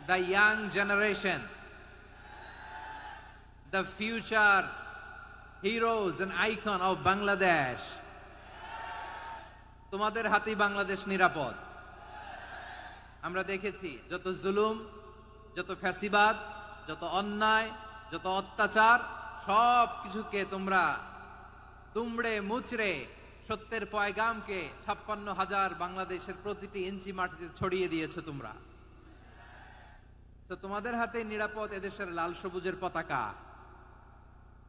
the young generation, the future heroes and icon of Bangladesh. তোমাদের হাতেই বাংলাদেশ নিরাপদ। আমরা দেখেছি যত জুলুম, যত ফ্যাসিবাদ, যত অন্যায়, যত অত্যাচার, সব কিছুকে তোমরা দুমড়ে মুচড়ে সত্যের পয়গামকে 56,000 বাংলাদেশের প্রতিটি ইঞ্চি মাটিতে ছড়িয়ে দিয়েছো তোমরা। তো তোমাদের হাতে নিরাপদ এদেশের লাল সবুজের পতাকা।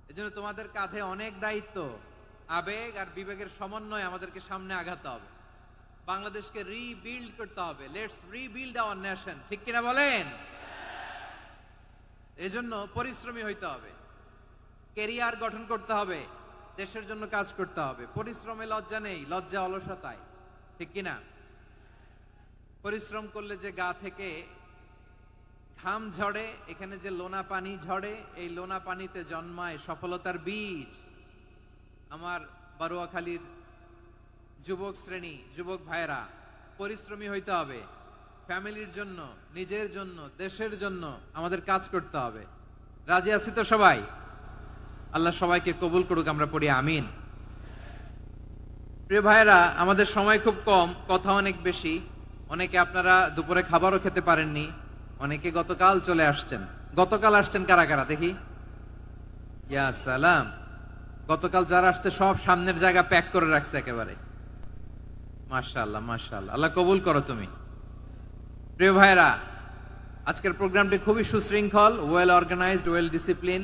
এজন্য তোমাদের কাঁধে অনেক দায়িত্ব। আবেগ আর বিবেকের সমন্বয়ে আমাদেরকে সামনে আগাতে হবে। বাংলাদেশকে রিবিল্ড করতে হবে। লেটস রিবিল্ড আওয়ার নেশন, ঠিক কিনা বলেন? এজন্য পরিশ্রমী হইতে হবে, ক্যারিয়ার গঠন করতে হবে, দেশের জন্য কাজ করতে হবে। পরিশ্রমে লজ্জা নেই, লজ্জা অলসতায়, ঠিক কিনা? পরিশ্রম করলে যে গা থেকে ঘাম ঝরে, এখানে যে লোনা পানি ঝরে, এই লোনা পানিতে জন্মায় সফলতার বীজ। আমার বারুয়াখালীর যুবক শ্রেণী, যুবক ভাইরা, পরিশ্রমী হইতে হবে। ফ্যামিলির জন্য, নিজের জন্য, দেশের জন্য আমাদের কাজ করতে হবে। রাজি আছি তো সবাই? আল্লাহ সবাইকে কবুল করুক, আমরা পড়ি আমিন। প্রিয় ভাইরা, আমাদের সময় খুব কম, কথা অনেক বেশি। অনেকে আপনারা দুপুরে খাবারও খেতে পারেননি, অনেকে গতকাল চলে আসছেন। গতকাল আসছেন কারা কারা দেখি? ইয়া সালাম। গতকাল যারা আসছে সব সামনের জায়গা প্যাক করে রাখছে একেবারে। মাশাআল্লাহ, মাশাআল্লাহ, আল্লাহ কবুল করো তুমি। প্রিয় ভাইরা, আজকের প্রোগ্রামটি খুবই সুশৃঙ্খল, ওয়েল অর্গানাইজড, ওয়েল ডিসিপ্লিন।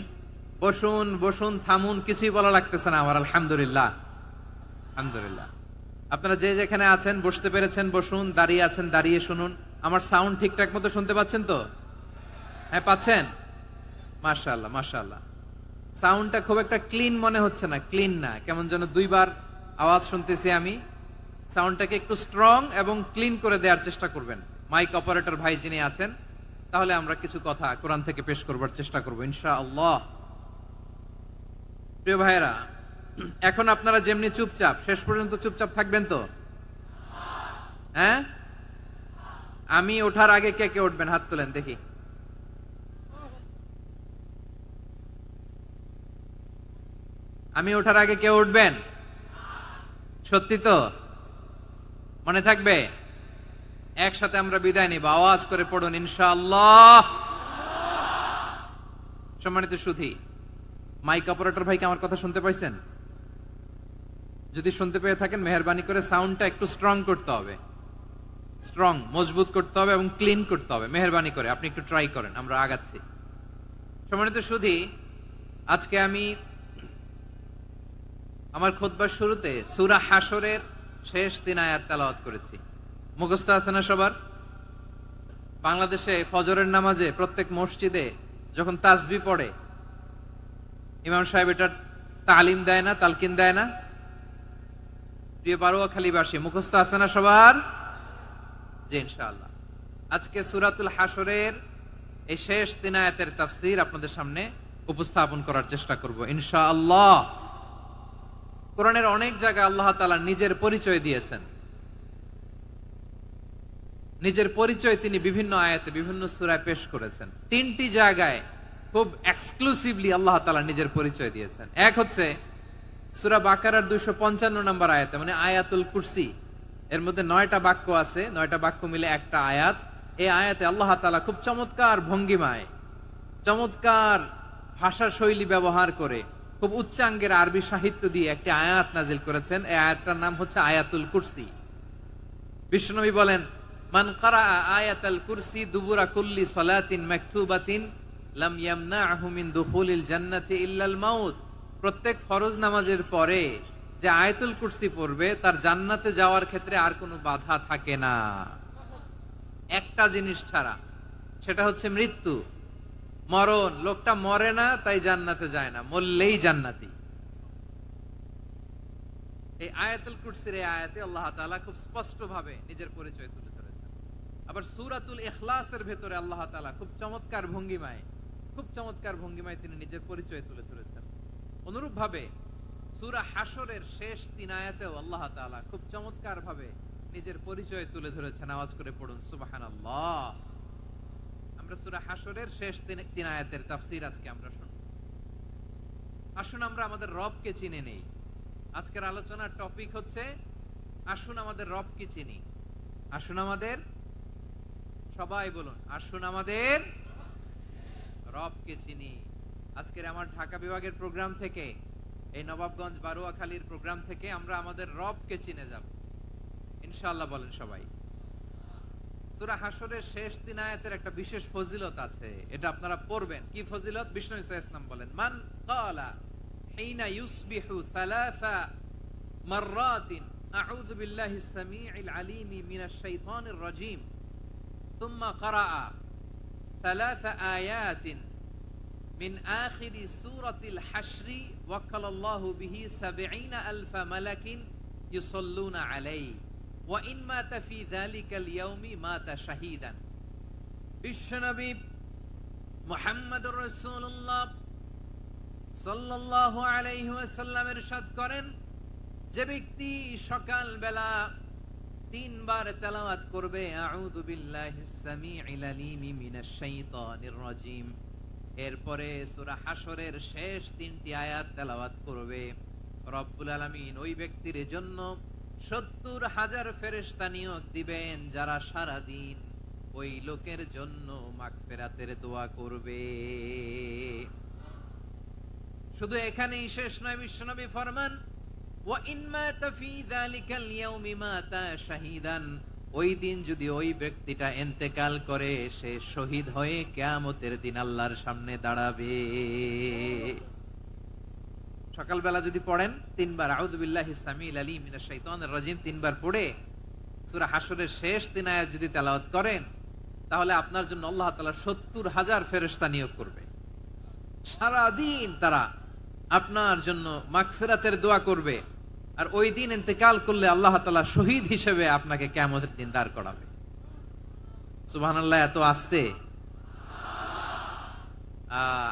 বসুন বসুন, থামুন, কিছুই বলা লাগতেছে না আমার। আলহামদুলিল্লাহ, আলহামদুলিল্লাহ। আপনারা যে যেখানে আছেন বসতে পেরেছেন বসুন, দাঁড়িয়ে আছেন দাঁড়িয়ে শুনুন। আমার সাউন্ড ঠিকঠাক মতো শুনতে পাচ্ছেন তো? হ্যাঁ, পাচ্ছেন? মাশাআল্লাহ, মাশাআল্লাহ। সাউন্ডটা খুব একটা ক্লিন মনে হচ্ছে না, ক্লিন না, কেমন যেন দুইবার আওয়াজ শুনতেছি আমি। সাউন্ডটাকে একটু স্ট্রং এবং ক্লিন করে দেওয়ার চেষ্টা করবেন মাইক অপারেটর ভাই যিনি আছেন। তাহলে আমরা কিছু কথা কোরআন থেকে পেশ করবার চেষ্টা করবো ইনশাআল্লাহ। প্রিয় ভাইরা, এখন আপনারা যেমনি চুপচাপ, শেষ পর্যন্ত চুপচাপ থাকবেন তো? হ্যাঁ, আমি ওঠার আগে কে কে উঠবেন? হাত তোলেন দেখি। আমি ওঠার আগে কেউ উঠবেন? সত্যি তো? মনে থাকবে? একসাথে আমরা বিদায় নিব, আওয়াজ করে পড়ুন ইনশাআল্লাহ। সম্মানিত সুধী, মাইক অপারেটর ভাইকে আমার কথা শুনতে পাইছেন? যদি শুনতে পেয়ে থাকেন মেহেরবানি করে সাউন্ডটা একটু স্ট্রং করতে হবে, স্ট্রং, মজবুত করতে হবে এবং ক্লিন করতে হবে। মেহেরবানি করে আপনি একটু ট্রাই করেন, আমরা আগাচ্ছি। সম্মানিত সুধী, আজকে আমি আমার খুতবার শুরুতে সূরা হাশরের শেষ 3 আয়াত তেলাওয়াত করেছি। মুখস্থ আছে না সবার? বাংলাদেশে ফজরের নামাজে প্রত্যেক মসজিদে যখন তাসবিহ পড়ে, ইমাম সাহেব এটার তালিম দেয় না, তালকিন দেয় না? প্রিয় বারুয়াখালীবাসী, মুখস্থ আছে না সবার? জি, ইনশাআল্লাহ। আজকে সূরাতুল হাশরের এই শেষ 3 আয়াতের তাফসীর আপনাদের সামনে উপস্থাপন করার চেষ্টা করব ইনশাআল্লাহ। কোরআনের অনেক জায়গায় আল্লাহ তাআলা নিজের পরিচয় দিয়েছেন। নিজের পরিচয় তিনি বিভিন্ন আয়াতে, বিভিন্ন সূরায় পেশ করেছেন। 3টি জায়গায় খুব এক্সক্লুসিভলি আল্লাহ তাআলা নিজের পরিচয় দিয়েছেন। এক হচ্ছে সূরা বাকারার 255 নম্বর আয়াতে, মানে আয়াতুল কুরসি। এর মধ্যে 9টা বাক্য আছে, 9টা বাক্য মিলে একটা আয়াত। এই আয়াতে আল্লাহ তাআলা খুব চমৎকার ভঙ্গিমায়, চমৎকার ভাষা শৈলী ব্যবহার করে, খুব উচ্চাঙ্গের আরবি সাহিত্য দিয়ে একটি আয়াত নাজিল করেছেন। এই আয়াতটার নাম হচ্ছে আয়াতুল কুরসি। বিশ্বনবী বলেন, মান কারাআ আয়াতাল কুরসি দুবুরা কুল্লি সালাতিন মাকতুবাতিন লাম ইয়ামনাহু মিন দুখুলিল জান্নাতি ইল্লাল মাউত। প্রত্যেক ফরজ নামাজের পরে যে আয়াতুল কুরসি পড়বে তার জান্নাতে যাওয়ার ক্ষেত্রে আর কোনো বাধা থাকে না, একটা জিনিস ছাড়া, সেটা হচ্ছে মৃত্যু, মরণ। লোকটা মরে না তাই জান্নাতে যায় না, মরলেই জান্নাতি। এই আয়াতুল কুরসির এই আয়াতে আল্লাহ তাআলা খুব স্পষ্ট ভাবে নিজের পরিচয় তুলে ধরেছেন। আবার সূরাতুল ইখলাসের ভেতরে আল্লাহ তাআলা খুব চমৎকার ভঙ্গিমায় তিনি নিজের পরিচয় তুলে ধরেছেন। অনুরূপ ভাবে সূরা হাশরের শেষ 3 আয়াতেও আল্লাহ তাআলা খুব চমৎকার ভাবে নিজের পরিচয় তুলে ধরেছেন। আওয়াজ করে পড়ুন সুবহানাল্লাহ। সূরা হাশরের শেষ তিন আয়াতের তাফসীর আজকে আমরা শুনব। আসুন আমরা আমাদের রবকে চিনে নেই। আজকের আলোচনার টপিক হচ্ছে আসুন আমাদের রবকে চিনি। আসুন আমাদের, সবাই বলুন, আসুন আমাদের রবকে চিনি। আজকের আমার ঢাকা বিভাগের প্রোগ্রাম থেকে, এই নবাবগঞ্জ বারুয়াখালীর প্রোগ্রাম থেকে আমরা আমাদের রবকে চিনে যাব ইনশাআল্লাহ। বলেন সবাই। সূরা হাশরের শেষ তিন আয়াতের একটা বিশেষ ফজিলত আছে, এটা আপনারা পড়বেন। কি ফজিলত? বিষ্ণু ইসা ইসলাম বলেন, মান ক্বালা হিনা ইউসবিহু সালাসা মাররাতিন আউযু বিল্লাহিস সামিউল আলীম মিনাশ শাইতানির রাজীম থুম্মা ক্বারাআ সালাসা আয়াতিন মিন আখিরি সূরাতিল হাশরি ওয়াক্কালাল্লাহু বিহি ৭০,০০০ মালাকিন ইউসাল্লুনা আলাইহি ওয়া ইন মাতা ফি যালিকাল ইয়াউমি মাতা শাহীদান। বিশ্বনবী মুহাম্মদুর রাসূলুল্লাহ সাল্লাল্লাহু আলাইহি ওয়াসাল্লাম ইরশাদ করেন, যে ব্যক্তি সকাল বেলা ৩ বার তেলাওয়াত করবে আউযু বিল্লাহিস সামিউল আলীম মিনাশ শাইতানির রাজীম, এরপরে সূরা হাশরের শেষ ৩টি আয়াত তেলাওয়াত করবে, রব্বুল আলামিন ওই ব্যক্তির জন্য ৭০,০০০ ফেরেশতা নিয়োগ দিবেন যারা সারা দিন ওই লোকের জন্য মাগফিরাতের দোয়া করবে। শুধু এখানেই শেষ নয়, বিশ্বনবী ফরমান, ওয়া ইন মাতা ফি যালিকাল ইয়াউমি মাতা শাহীদান, ওই দিন যদি ওই ব্যক্তিটা ইন্তেকাল করে সে শহীদ হয়ে কিয়ামতের দিন আল্লাহর সামনে দাঁড়াবে। সকালবেলা যদি পড়েন ৩ বার আউযু বিল্লাহিস সামিউল আলীম মিনাশ শাইতানির রাজীম ৩ বার পড়ে সূরা হাশরের শেষ ৩ আয়াত যদি তেলাওয়াত করেন, তাহলে আপনার জন্য আল্লাহ তাআলা ৭০,০০০ ফেরেশতা নিয়োগ করবে। সারা দিন তারা আপনার জন্য মাগফিরাতের দোয়া করবে, আর ওই দিন ইন্তেকাল করলে আল্লাহ তাআলা শহীদ হিসেবে আপনাকে কিয়ামতের দিন দাঁড় করাবে। সুবহানাল্লাহ। এত আস্তে।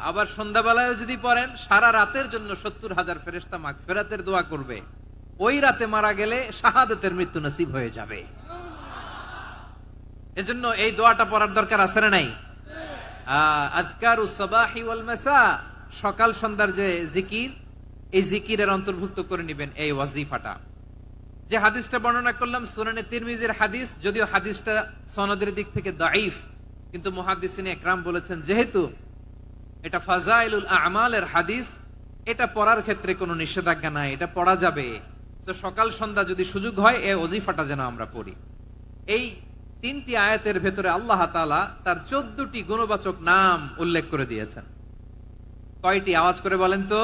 আবার সন্ধ্যাবেলায় যদি পড়েন, সারা রাতের জন্য ৭০,০০০ ফেরেশতা মাগফিরাতের দোয়া করবে। ওই রাতে মারা গেলে শাহাদাতের মৃত্যু নসিব হয়ে যাবে। এজন্য এই দোয়াটা পড়ার দরকার আছে না নাই? আযকারুস সাবাহি ওয়াল মাসা, সকাল সন্ধ্যার যে জিকির, এই জিকিরের অন্তর্ভুক্ত করে নেবেন এই ওয়াজিফাটা। যে হাদিসটা বর্ণনা করলাম সুনানে তিরমিজির হাদিস, যদিও হাদিসটা সনদের দিক থেকে দাঈফ, কিন্তু মুহাদ্দিসিনে ইকরাম বলেছেন যেহেতু এটা ফাজাইলুল আমালের হাদিস, এটা পড়ার ক্ষেত্রে কোনো নিষেধাজ্ঞা নাই, এটা পড়া যাবে। তো সকাল সন্ধ্যা যদি সুযোগ হয় এই ওয়াজিফাটা যেন আমরা পড়ি। এই ৩টি আয়াতের ভেতরে আল্লাহ তাআলা তার ১৪টি গুণবাচক নাম উল্লেখ করে দিয়েছেন। কয়টি? আওয়াজ করে বলেন তো,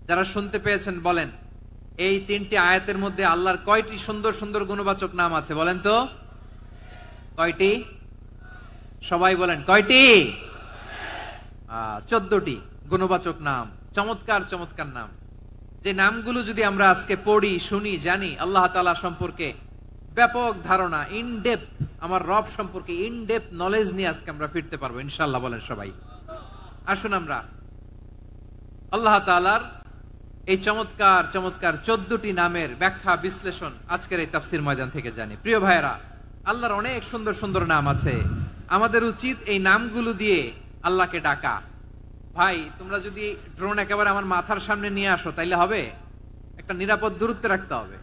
যারা শুনতে পেয়েছেন বলেন। এই ৩টি আয়াতের মধ্যে আল্লাহর কয়টি সুন্দর সুন্দর গুণবাচক নাম আছে বলেন তো? কয়টি? সবাই বলেন কয়টি? ১৪টি গুণবাচক নাম, চমৎকার চমৎকার নাম। যে নামগুলো যদি আমরা আজকে পড়ি, শুনি, জানি, আল্লাহ তাআলা সম্পর্কে ব্যাপক ধারণা, ইনডেপথ, আমার রব সম্পর্কে ইনডেপথ নলেজ নিয়ে আজকে আমরা ফিরতে পারবো ইনশাআল্লাহ। বলেন সবাই। আসুন আমরা আল্লাহ তাআলার এই চমৎকার চমৎকার ১৪টি নামের ব্যাখ্যা বিশ্লেষণ আজকের এই তাফসীর ময়দান থেকে জানি। প্রিয় ভাইয়েরা, আল্লাহর অনেক সুন্দর সুন্দর নাম আছে। আমাদের উচিত এই নামগুলো দিয়ে আল্লাহকে ডাকা। ভাই, তোমরা যদি ড্রোন একেবারে আমার মাথার সামনে নিয়ে আসো তাইলে হবে? একটা নিরাপদ দূরত্বে রাখতে হবে,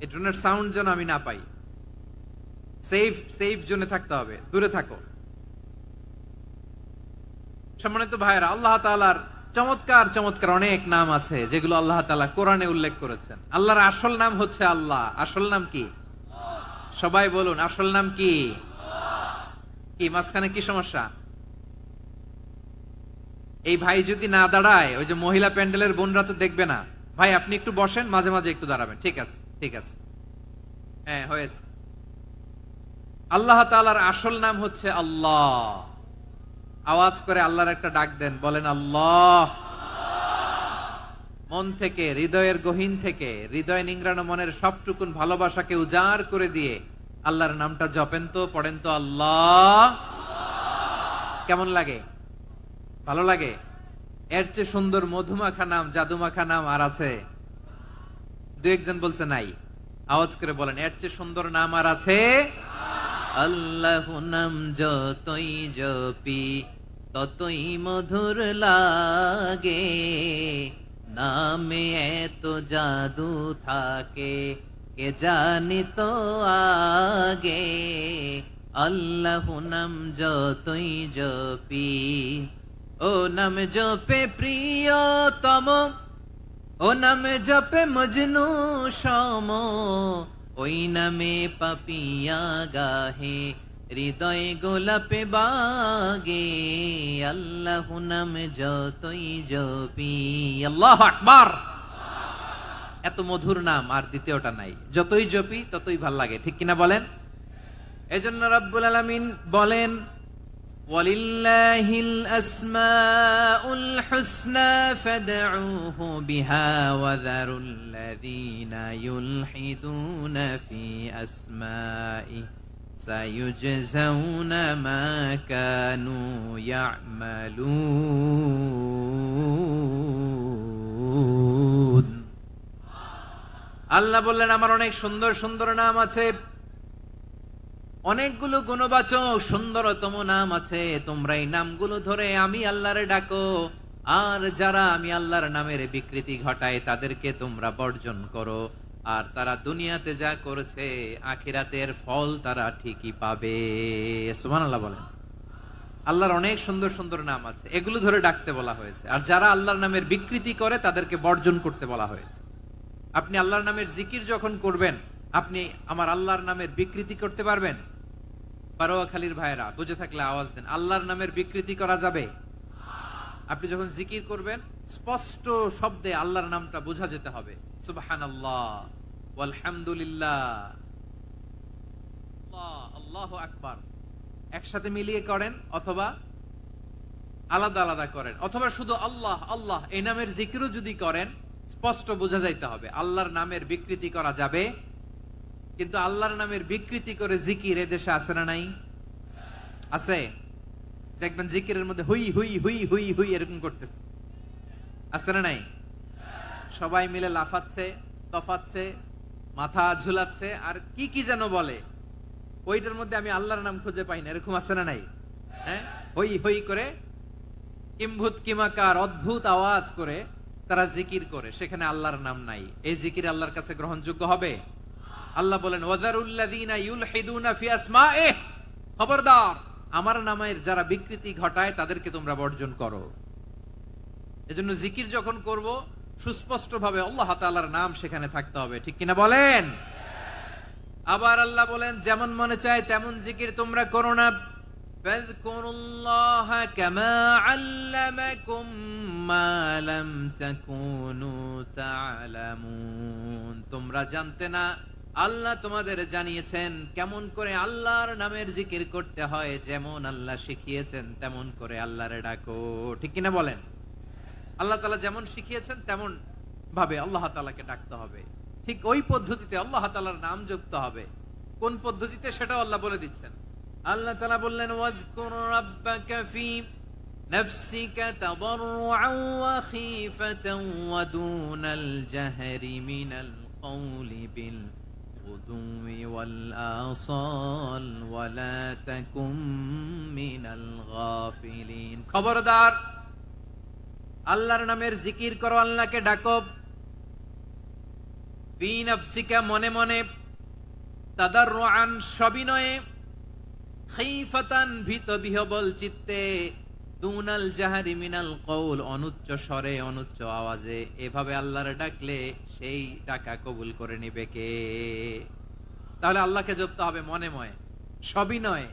এই ড্রোনের সাউন্ড যেন আমি না পাই। সেফ জোনে থাকতে হবে, দূরে থাকো। সম্মানিত ভাইয়েরা, আল্লাহ তাআলার চমৎকার চমৎকার অনেক নাম আছে যেগুলো আল্লাহ তাআলা কোরআনে উল্লেখ করেছেন। আল্লাহর আসল নাম হচ্ছে আল্লাহ। আসল নাম কি? সবাই বলুন, আসল নাম কি? কি মাঝখানে কি সমস্যা? এই ভাই যদি না দাঁড়ায়, ওই যে মহিলা প্যান্ডেলের বোনরা তো দেখবে না। ভাই আপনি একটু বসেন, মাঝে মাঝে একটু দাঁড়াবেন। ঠিক আছে, ঠিক আছে, হ্যাঁ হয়েছে। আল্লাহ তাআলার আসল নাম হচ্ছে আল্লাহ। আওয়াজ করে আল্লাহর একটা ডাক দেন, বলেন আল্লাহ। মন থেকে, হৃদয়ের গহীন থেকে, হৃদয় নিংড়ানো মনের সবটুকুন ভালোবাসাকে উজাড় করে দিয়ে আল্লাহর নামটা জপেন তো, পড়েন তো আল্লাহ। কেমন লাগে? ভালো লাগে? এর চেয়ে সুন্দর মধুমাখা নাম, জাদুমাখা নাম আর আছে? দু একজন বলছে নাই। আওয়াজ করে বলেন, এর চেয়ে সুন্দর নাম আর আছে? আল্লাহ নাম যতই জপি ততই মধুর লাগে, নামে এত জাদু থাকে কে জানি তো আগে। আল্লাহ নাম যতই জপি, ও নাম জপে প্রিয়তম, ও নামে জপে মজনু সম, ওই নামে পাপিয়া গাহে হৃদয় গোলাপে বাগে। আল্লাহ নাম যতই জপি, আল্লাহু আকবার। এত মধুর নাম আর দ্বিতীয়টা নাই, যতই জপি ততই ভাল লাগে, ঠিক কিনা বলেন? এজন্য রব্বুল আলামিন বলেন ওয়ালিল্লাহিল আসমাউল হুসনা ফাদউহু বিহা ওয়া যারুল্লাযীনা ইউলহিদুনা ফি আসমাই সায়ুজজাউনা মা কানু ইয়ামালুন। আল্লাহ বললেন আমার অনেক সুন্দর সুন্দর নাম আছে, অনেকগুলো গুণবাচক সুন্দরতম নাম আছে, তোমরা এই নামগুলো ধরে আমি আল্লাহরে ডাকো, আর যারা আমি আল্লাহর নামের বিকৃতি ঘটায় তাদেরকে তোমরা বর্জন করো, আর তারা দুনিয়াতে যা করেছে আখিরাতের ফল তারা ঠিকই পাবে। সুবহানাল্লাহ বলেন। আল্লাহর অনেক সুন্দর সুন্দর নাম আছে, এগুলো ধরে ডাকতে বলা হয়েছে, আর যারা আল্লাহর নামের বিকৃতি করে তাদেরকে বর্জন করতে বলা হয়েছে। আপনি আল্লাহর নামের জিকির যখন করবেন, আপনি আমার আল্লাহর নামের বিকৃতি করতে পারবেন? পারোয়াখালীর ভাইরা বুঝে থাকলে আওয়াজ দেন, আল্লাহর নামের বিকৃতি করা যাবে? আপনি যখন জিকির করবেন স্পষ্ট শব্দে আল্লাহর নামটা বোঝা যেতে হবে, সুবহানাল্লাহ ওয়ালহামদুলিল্লাহ আল্লাহু আকবার, একসাথে মিলিয়ে করেন অথবা আলাদা আলাদা করেন, অথবা শুধু আল্লাহ আল্লাহ এই নামের জিকিরও যদি করেন স্পষ্ট বোঝা যাইতে হবে আল্লাহর নামের বিকৃতি করা যাবে। কিন্তু আল্লাহর নামের বিকৃতি করে জিকির এদেশে আছে না নাই? আছে। দেখবেন জিকিরের মধ্যে হুই হুই হুই হুই হুই এরকম করতেছে, আছে না নাই? সবাই মিলে লাফাচ্ছে, তফাচ্ছে, মাথা ঝুলাচ্ছে, আর কি কি যেন বলে, ওইটার মধ্যে আমি আল্লাহর নাম খুঁজে পাই না, এরকম আছে না নাই? হ্যাঁ, হই হই করে কিম্ভূত কিমাকার অদ্ভুত আওয়াজ করে তারা জিকির করে, সেখানে আল্লাহর নাম নাই। এই জিকির আল্লাহর কাছে গ্রহণযোগ্য হবে? আল্লাহ বলেন ওয়াযারুল্লাযীনা ইউলহিদুনা ফি আসমাইহি, খবরদার আমার নামের যারা বিকৃতি ঘটায় তাদেরকে তোমরা বর্জন করো। এজন্য জিকির যখন করব সুস্পষ্ট ভাবে আল্লাহ তাআলার নাম সেখানে থাকতে হবে, ঠিক কিনা বলেন? আবার আল্লাহ বলেন যেমন মনে চায় তেমন জিকির তোমরা করো না, ফাযকুরুল্লাহা কামা আল্লামাকুম মা লাম তাকুনু তা'লামুন। তোমরা জানতে না, আল্লাহ তোমাদের জানিয়েছেন কেমন করে আল্লাহর নামের জিকির করতে হয়, যেমন আল্লাহ শিখিয়েছেন তেমন করে আল্লাহরে ডাকো, ঠিক কিনা বলেন? আল্লাহ তাআলা যেমন শিখিয়েছেন তেমন ভাবে আল্লাহ তাআলাকে ডাকতে হবে, ঠিক ওই পদ্ধতিতে আল্লাহ তাআলার নাম যুক্ত হবে। কোন পদ্ধতিতে সেটাও আল্লাহ বলে দিচ্ছেন। আল্লাহ তাআলা বললেন ওয়াজকুর রাব্বাকা ফি নাফসিকা তাদাররুআন ওয়া খীফাতান ওয়া দুনাল জাহরি মিনাল কওলি বিল গুদুই ওয়াল আসাল ওয়া লা তাকুম মিনাল গাফিলিন। খবরদার আল্লাহর নামের জিকির করো, আল্লাহকে ডাকো, ফি নাফসিকা মনে মনে, তাদাররুআন সবিনয়ে, খীফাতান ভীত বিহবল চিত্তে, দুনাল জাহারি মিনাল কওল অনুচ্চ স্বরে অনুচ্চ আওয়াজে। এভাবে আল্লাহরে ডাকলে সেই ডাকা কবুল করে নিবে কে? তাহলে আল্লাহকে জপতে হবে মনে মনে, সবিনয়ে,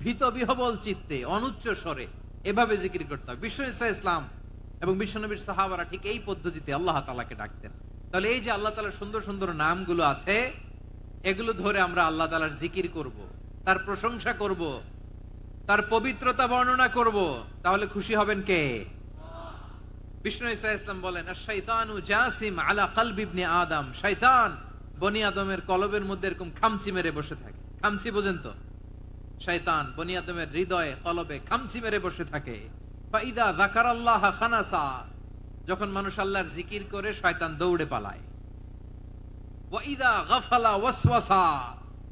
ভীত বিহবল চিত্তে, অনুচ্চ স্বরে, এভাবে জিকির করতে হবে। বিশ্ব ইসলাম এবং বিশ্বনবীর সাহাবারা ঠিক এই পদ্ধতিতে আল্লাহ তাআলাকে ডাকতেন। তাহলে এই যে আল্লাহ তাআলার সুন্দর সুন্দর নামগুলো আছে, এগুলো ধরে আমরা আল্লাহ তাআলার জিকির করব, তার প্রশংসা করব, তার পবিত্রতা বর্ণনা করব, তাহলে খুশি হবেন কে? বিষ্ণু ঈসা ইসলাম বলেন আশ-শাইতানু জাসিম আলা কলবি ইবনে আদম, শয়তান বনি আদমের কলবের মধ্যে এরকম খামচি মেরে বসে থাকে। খামচি বোঝেন তো? শয়তান বনি আদমের হৃদয়ে কলবে খামচি মেরে বসে থাকে। ফাইদা যাকারাল্লাহ খানাসা, যখন মানুষ আল্লাহর জিকির করে শয়তান দৌড়ে পালায়। ওয়াইদা গাফালা ওয়াসওয়াসা,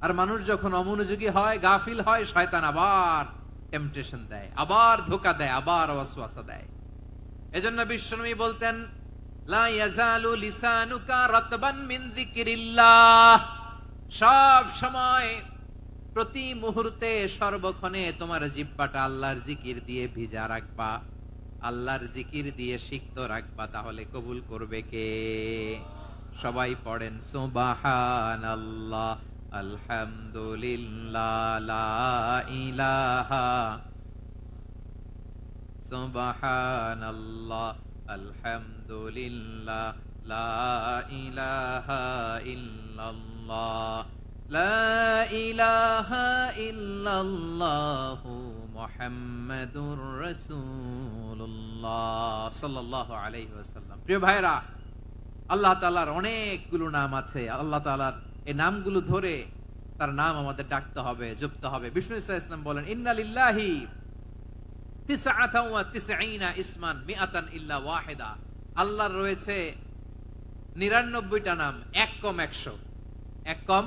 আর মানুষ যখন অমনোযোগী হয়, গাফিল হয়, শয়তান আবার টেম্পটেশন দেয়, আবার ধোঁকা দেয়, আবার ওয়াসওয়াসা দেয়। এজন্য বিশ্বনবী বলতেন, লা ইয়াজালু লিসানুকা রাতবান মিন যিকরিল্লাহ, সব সময় প্রতি মুহূর্তে সর্বক্ষণে তোমার জিহ্বাটা আল্লাহর জিকির দিয়ে ভিজা রাখবা, আল্লাহর জিকির দিয়ে সিক্ত রাখবা, তাহলে কবুল করবে কে? সবাই পড়েন সুবহানাল্লাহ, আলহামদুলিল্লাহ, লা ইলাহা, সুবহানাল্লাহ, আলহামদুলিল্লাহ, লা ইলাহা ইল্লাল্লাহ, লা ইলাহা ইল্লাল্লাহু মুহাম্মাদুর রাসূলুল্লাহ সাল্লাল্লাহু আলাইহি ওয়াসাল্লাম। প্রিয় ভাইরা, আল্লাহ তাআলার অনেকগুলো নাম আছে। আল্লাহ তাআলার এই নামগুলো ধরে তার নাম আমাদের ডাকতে হবে, জপতে হবে। বিষ্ণু ইসলাম বলেন, ইন্না লিল্লাহি 99 ইসমান মিআতান ইল্লা ওয়াহিদা। আল্লাহর রয়েছে 99টা নাম, এক কম 100। এক কম,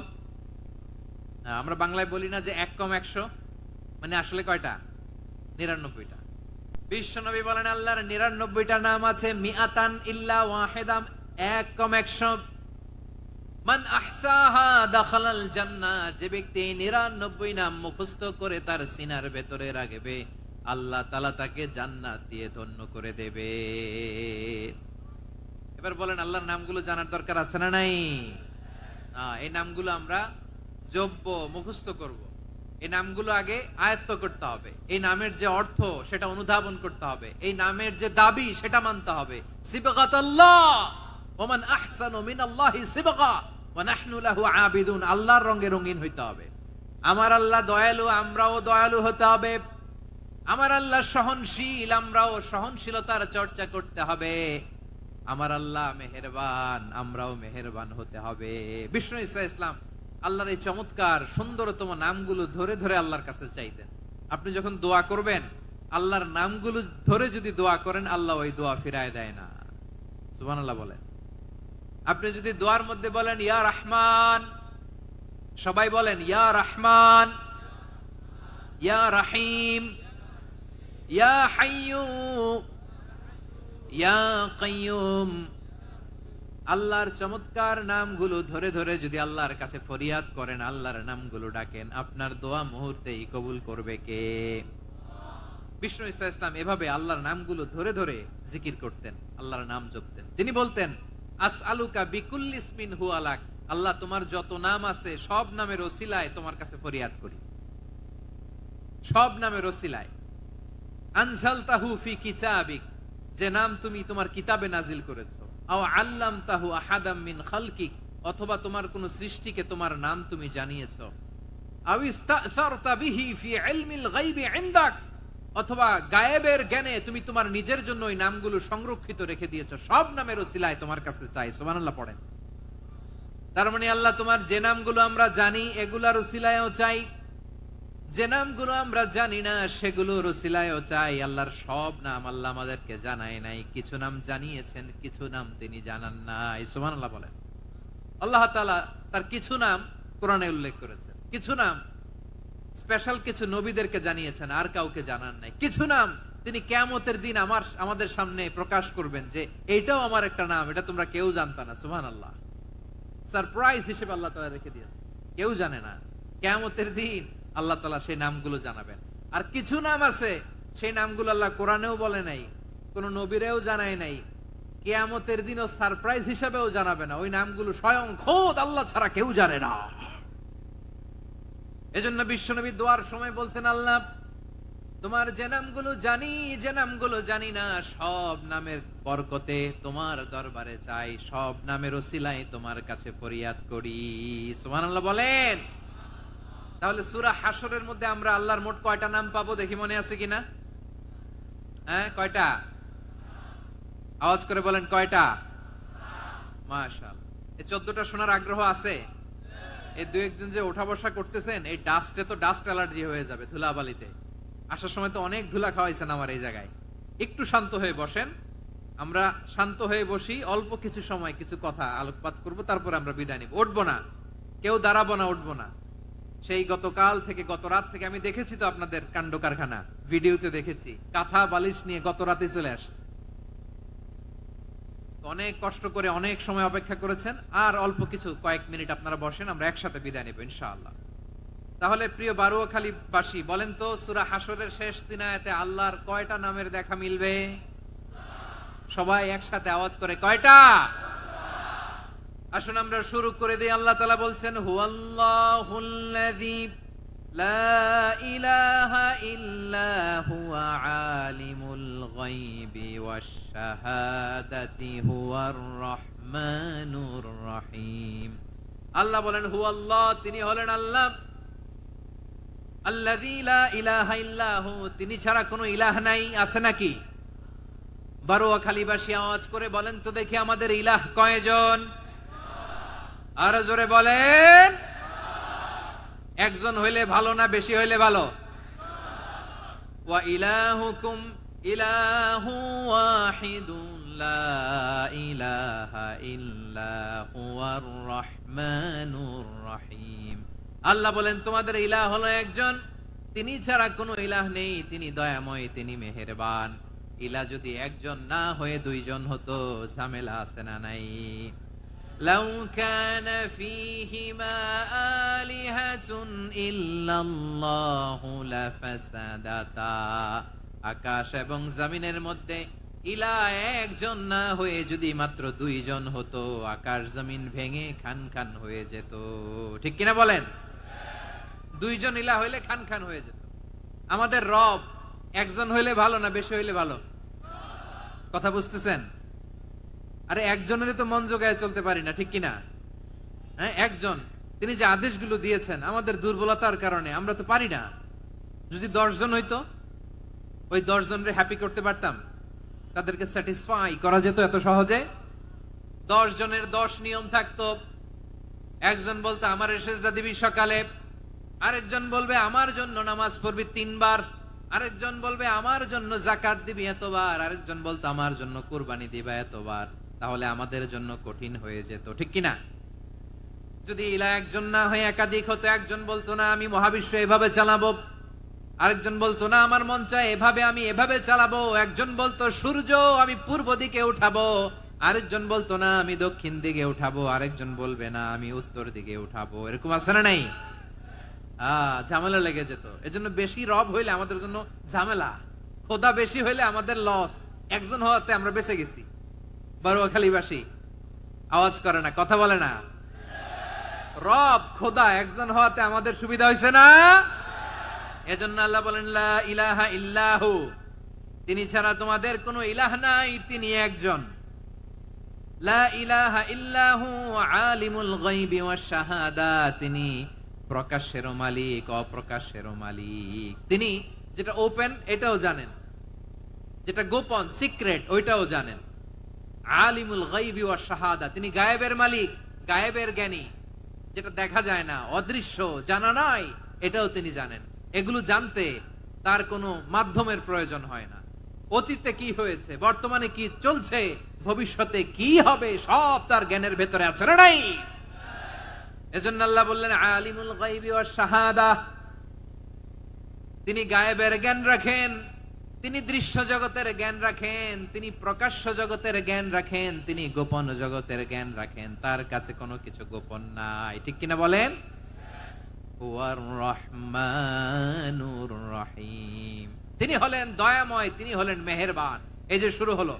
আমরা বাংলায় বলি না যে এক কম 100, মানে আসলে কয়টা? 99টা। বিশ্বনবী বলেন, আল্লাহর 99টা নাম আছে, মিআতান ইল্লা ওয়াহিদা, এক কম 100। মান আহসাহা দাখালাল জান্নাহ, যে ব্যক্তি 99 নাম মুখস্থ করে তার সিনার ভেতরে রাখবে, আল্লাহ তাআলা তাকে জান্নাত দিয়ে ধন্য করে দেবে। এবার বলেন, আল্লাহর নামগুলো জানার দরকার আছে না নাই? এই নামগুলো আমরা জপবো, মুখস্থ করব। এই নামগুলো আগে আয়ত্ত করতে হবে। এই নামের যে অর্থ সেটা অনুধাবন করতে হবে। এই নামের যে দাবি সেটা মানতে হবে। সিবগাতাল্লাহ ওয়া মান আহসানু মিনাল্লাহি সিবগা ওয়া নাহনু লাহু আবিদুন। আল্লাহর রঙে রঙিন হইতে হবে। আমার আল্লাহ দয়ালু, আমরাও দয়ালু হতে হবে। আমার আল্লাহ সহনশীল, আমরাও সহনশীলতার চর্চা করতে হবে। আমার আল্লাহ মেহেরবান, আমরাও মেহেরবান হতে হবে। বিষ্ণু ইসলাম আল্লাহর এই চমৎকার সুন্দরতম নামগুলো ধরে ধরে আল্লাহর কাছে চাইতেন। আপনি যখন দোয়া করবেন, আল্লাহর নামগুলো ধরে যদি দোয়া করেন, আল্লাহ ওই দোয়া ফিরায় দেয় না। সুবহানাল্লাহ বলেন। আপনি যদি দোয়ার মধ্যে বলেন ইয়া রহমান, সবাই বলেন ইয়া রহমান, ইয়া রহিম, ইয়া হাইয়্যু, ইয়া কাইয়্যুম, আল্লাহর চমৎকার নামগুলো ধরে ধরে যদি আল্লাহর কাছে ফরিয়াদ করেন, আল্লাহর নামগুলো ডাকেন, আপনার দোয়া মুহূর্তেই কবুল করবে কে? বিষ্ণু ইসলাম এভাবে আল্লাহর নামগুলো ধরে ধরে জিকির করতেন, আল্লাহর নাম জপতেন। তিনি বলতেন, আসআলুকা বিকুল্লি ইসমিন হুয়া লাক, আল্লাহ তোমার যত নাম আছে সব নামের ওসিলায় তোমার কাছে ফরিয়াদ করি, সব নামের ওসিলায়। আনজালতাহু ফি কিতাবিক, যে নাম তুমি তোমার কিতাবে নাজিল করেছো। আও আল্লামতাহু আহাদাম মিন খালকিক, অথবা তোমার কোন সৃষ্টিকে তোমার নাম তুমি জানিয়েছো। আও ইস্তাসারতা বিহি ফি ইলমিল গায়বি ইনদাক, অথবা গায়েবের জ্ঞানে তুমি তোমার নিজের জন্য ওই নামগুলো সংরক্ষিত রেখে দিয়েছো। সব নামের ওসিলায় তোমার কাছে চাই। সুবহানাল্লাহ পড়েন। তার মানে আল্লাহ তোমার যে নামগুলো আমরা জানি এগুলার ওসিলায়ও চাই, যে নামগুলো আমরা জানি না সেগুলোর ওসিলায়ও চাই। আল্লাহর সব নাম আল্লাহ আমাদেরকে জানায় নাই, কিছু নাম জানিয়েছেন, কিছু নাম তিনি জানান নাই। সুবহানাল্লাহ বলেন। আল্লাহ তাআলা তার কিছু নাম কোরআনে উল্লেখ করেছেন, কিছু নাম স্পেশাল কিছু নবীদেরকে জানিয়েছেন, আর কাউকে জানান নাই। কিছু নাম তিনি কিয়ামতের দিন আমাদের সামনে প্রকাশ করবেন যে এইটাও আমার একটা নাম, এটা তোমরা কেউ জানতা না। সুবহানাল্লাহ, সারপ্রাইজ হিসেবে আল্লাহ তাআলা রেখে দিয়েছেন, কেউ জানে না। কিয়ামতের দিন আল্লাহ তাআলা সেই নামগুলো জানাবেন। আর কিছু নাম আছে সেই নামগুলো আল্লাহ কোরআনেও বলে নাই, কোন নবীরেও জানায় নাই, কিয়ামতের দিনও সারপ্রাইজ হিসেবেও জানাবে না। ওই নামগুলো স্বয়ং খোদ আল্লাহ ছাড়া কেউ জানে না। এজন্য বিশ্বনবী দোয়ার সময় বলতেন, আল্লাহ তোমার যে নামগুলো জানি, যে নামগুলো জানি না, সব নামের বরকতে তোমার দরবারে চাই, সব নামের ওসিলায় তোমার কাছে ফরিয়াদ করি। সুবহানাল্লাহ বলেন। তাহলে সূরা হাশরের মধ্যে আমরা আল্লাহর মোট কয়টা নাম পাবো দেখি, মনে আছে কিনা? হ্যাঁ, কয়টা? আওয়াজ করে বলেন, কয়টা? মাশাআল্লাহ। এই 14টা শোনার আগ্রহ আছে? এই দু একজন যে ওঠা বসা করতেছেন, এই ডাস্টে তো ডাস্ট অ্যালার্জি হয়ে যাবে, ধুলাবালিতে। আসার সময় তো অনেক ধুলা খাওয়াইছেন আমার এই জায়গায়। একটু শান্ত হয়ে বসেন, আমরা শান্ত হয়ে বসি, অল্প কিছু সময় কিছু কথা আলোকপাত করব, তারপর আমরা বিদায় নিব। উঠবো না, কেউ দাঁড়াবো না, উঠবো না। সেই গতকাল থেকে, গত রাত থেকে আমি দেখেছি তো আপনাদের কাণ্ড কারখানা, ভিডিওতে দেখেছি, কাঁথা বালিশ নিয়ে গত রাতে চলে আসছে। অনেক কষ্ট করে অনেক সময় অপেক্ষা করেছেন, আর অল্প কিছু কয়েক মিনিট আপনারা বসেন, আমরা একসাথে বিদায় নেব ইনশাআল্লাহ। তাহলে প্রিয় বারুয়াখালীবাসী, বলেন তো সূরা হাসরের শেষ 3 আয়াতে আল্লাহর কয়টা নামের দেখা মিলবে? সবাই একসাথে আওয়াজ করে, কয়টা? আসুন আমরা শুরু করে দিই। আল্লাহ তাআলা বলছেন, হুয়াল্লাহুল্লাযী লা ইলাহা ইল্লা হুয়া আলিমুল গায়বি ওয়াশ শাহাদাতি হুয়ার রহমানুর রহিম। আল্লাহ বলেন হুয়াল্লাহ, তিনি হলেন আল্লাহ, আল্লাযী লা ইলাহা ইল্লা হু, তিনি ছাড়া কোনো ইলাহ নাই। আছে নাকি? বারুয়াখালীবাসী আওয়াজ করে বলেন তো দেখি, আমাদের ইলাহ কয়জন? আরো জোরে বলেন। একজন হইলে ভালো না বেশি হইলে ভালো? ওয়া ইলাহুকুম ইলাহু ওয়াহিদুন লা ইলাহা ইল্লা হুয়ার রহমানুর রহিম। আল্লাহ বলেন তোমাদের ইলাহ হলো একজন, তিনি ছাড়া কোনো ইলাহ নেই, তিনি দয়াময়, তিনি মেহেরবান। ইলাহ যদি একজন না হয়ে দুইজন হতো, ঝামেলা আছে না নাই? লাউ কানা ফীহিমা আলিহাতুন ইল্লাল্লাহু লাফাসাদাতা, আকাশ এবং জমিনের মধ্যে ইলাহ একজন না হয়ে যদি মাত্র দুইজন হতো, আকাশ জমিন ভেঙে খান খান হয়ে যেত। ঠিক কিনা বলেন? দুইজন ইলাহ হইলে খান খান হয়ে যেত। আমাদের রব একজন হইলে ভালো না বেশি হইলে ভালো? কথা বুঝতেছেন? আরে একজনেরই তো মন জোগায় চলতে পারি না, ঠিক কিনা? হ্যাঁ, একজন, তিনি যে আদেশগুলো দিয়েছেন আমাদের দুর্বলতার কারণে আমরা তো পারি না। যদি 10 জন হইতো, ওই 10 জনরে হ্যাপি করতে পারতাম, তাদেরকে স্যাটিসফাই করা যেত এত সহজে। 10 জনের 10 নিয়ম থাকতো। একজন বলতো আমার সেজদা দিবি সকালে, আরেকজন বলবে আমার জন্য নামাজ পড়বি 3 বার, আরেকজন বলবে আমার জন্য যাকাত দিবি এতবার, আরেকজন বলতো আমার জন্য কুরবানি দিবা এতবার। তাহলে আমাদের জন্য কঠিন হয়ে যেত, ঠিক কিনা? যদি ইলাহ একজন না হয়ে একাধিক হতো, একজন বলতো না আমি মহাবিশ্ব এভাবে চালাবো, আরেকজন বলতো না আমার মন চায় এভাবে, আমি এভাবে চালাবো, একজন বলতো সূর্য আমি পূর্ব দিকে উঠাবো, আরেকজন বলতো না আমি দক্ষিণ দিকে উঠাবো, আরেকজন বলবে না আমি উত্তর দিকে উঠাবো। এরকম আছে না নাই? ঝামেলা লেগে যেত। এজন্য বেশি রব হইলে আমাদের জন্য ঝামেলা, খোদা বেশি হইলে আমাদের লস। একজন হওয়াতে আমরা বেঁচে গেছি। বারুয়াখালীবাসী আওয়াজ করে না, কথা বলে না। রব খোদা একজন হওয়াতে আমাদের সুবিধা হয়েছে না? এজন্য আল্লাহ বলেন লা ইলাহা ইল্লাহু, তিনি ছাড়া তোমাদের কোনো ইলাহ নাই, তিনি একজন। লা ইলাহা ইল্লাহু আলিমুল গায়বি ওয়াশ শাহাদা, তিনি প্রকাশেরও মালিক অপ্রকাশেরও মালিক। তিনি যেটা ওপেন এটাও জানেন, যেটা গোপন সিক্রেট ওইটাও জানেন। আলিমুল গায়বি ওয়াশ শাহাদা, তিনি গায়েবের মালিক, গায়েবের জ্ঞানী, যেটা দেখা যায় না, অদৃশ্য, জানা নাই, এটাও তিনি জানেন। এগুলো জানতে তার কোনো মাধ্যমের প্রয়োজন হয় না। অতীতে কি হয়েছে, বর্তমানে কি চলছে, ভবিষ্যতে কি হবে, সব তার জ্ঞানের ভেতরে আছে না নাই? এজন্য আল্লাহ বললেন আলিমুল গায়বি ওয়াশ শাহাদা, তিনি গায়েবের জ্ঞান রাখেন, তিনি দৃশ্য জগতের জ্ঞান রাখেন, তিনি প্রকাশ্য জগতের জ্ঞান রাখেন, তিনি গোপন জগতের জ্ঞান রাখেন। তার কাছে কোনো কিছু গোপন নাই, ঠিক কিনা বলেন? হুয়ার রহমানুর রহিম, তিনি হলেন দয়াময়, তিনি হলেন মেহেরবান। এই যে শুরু হলো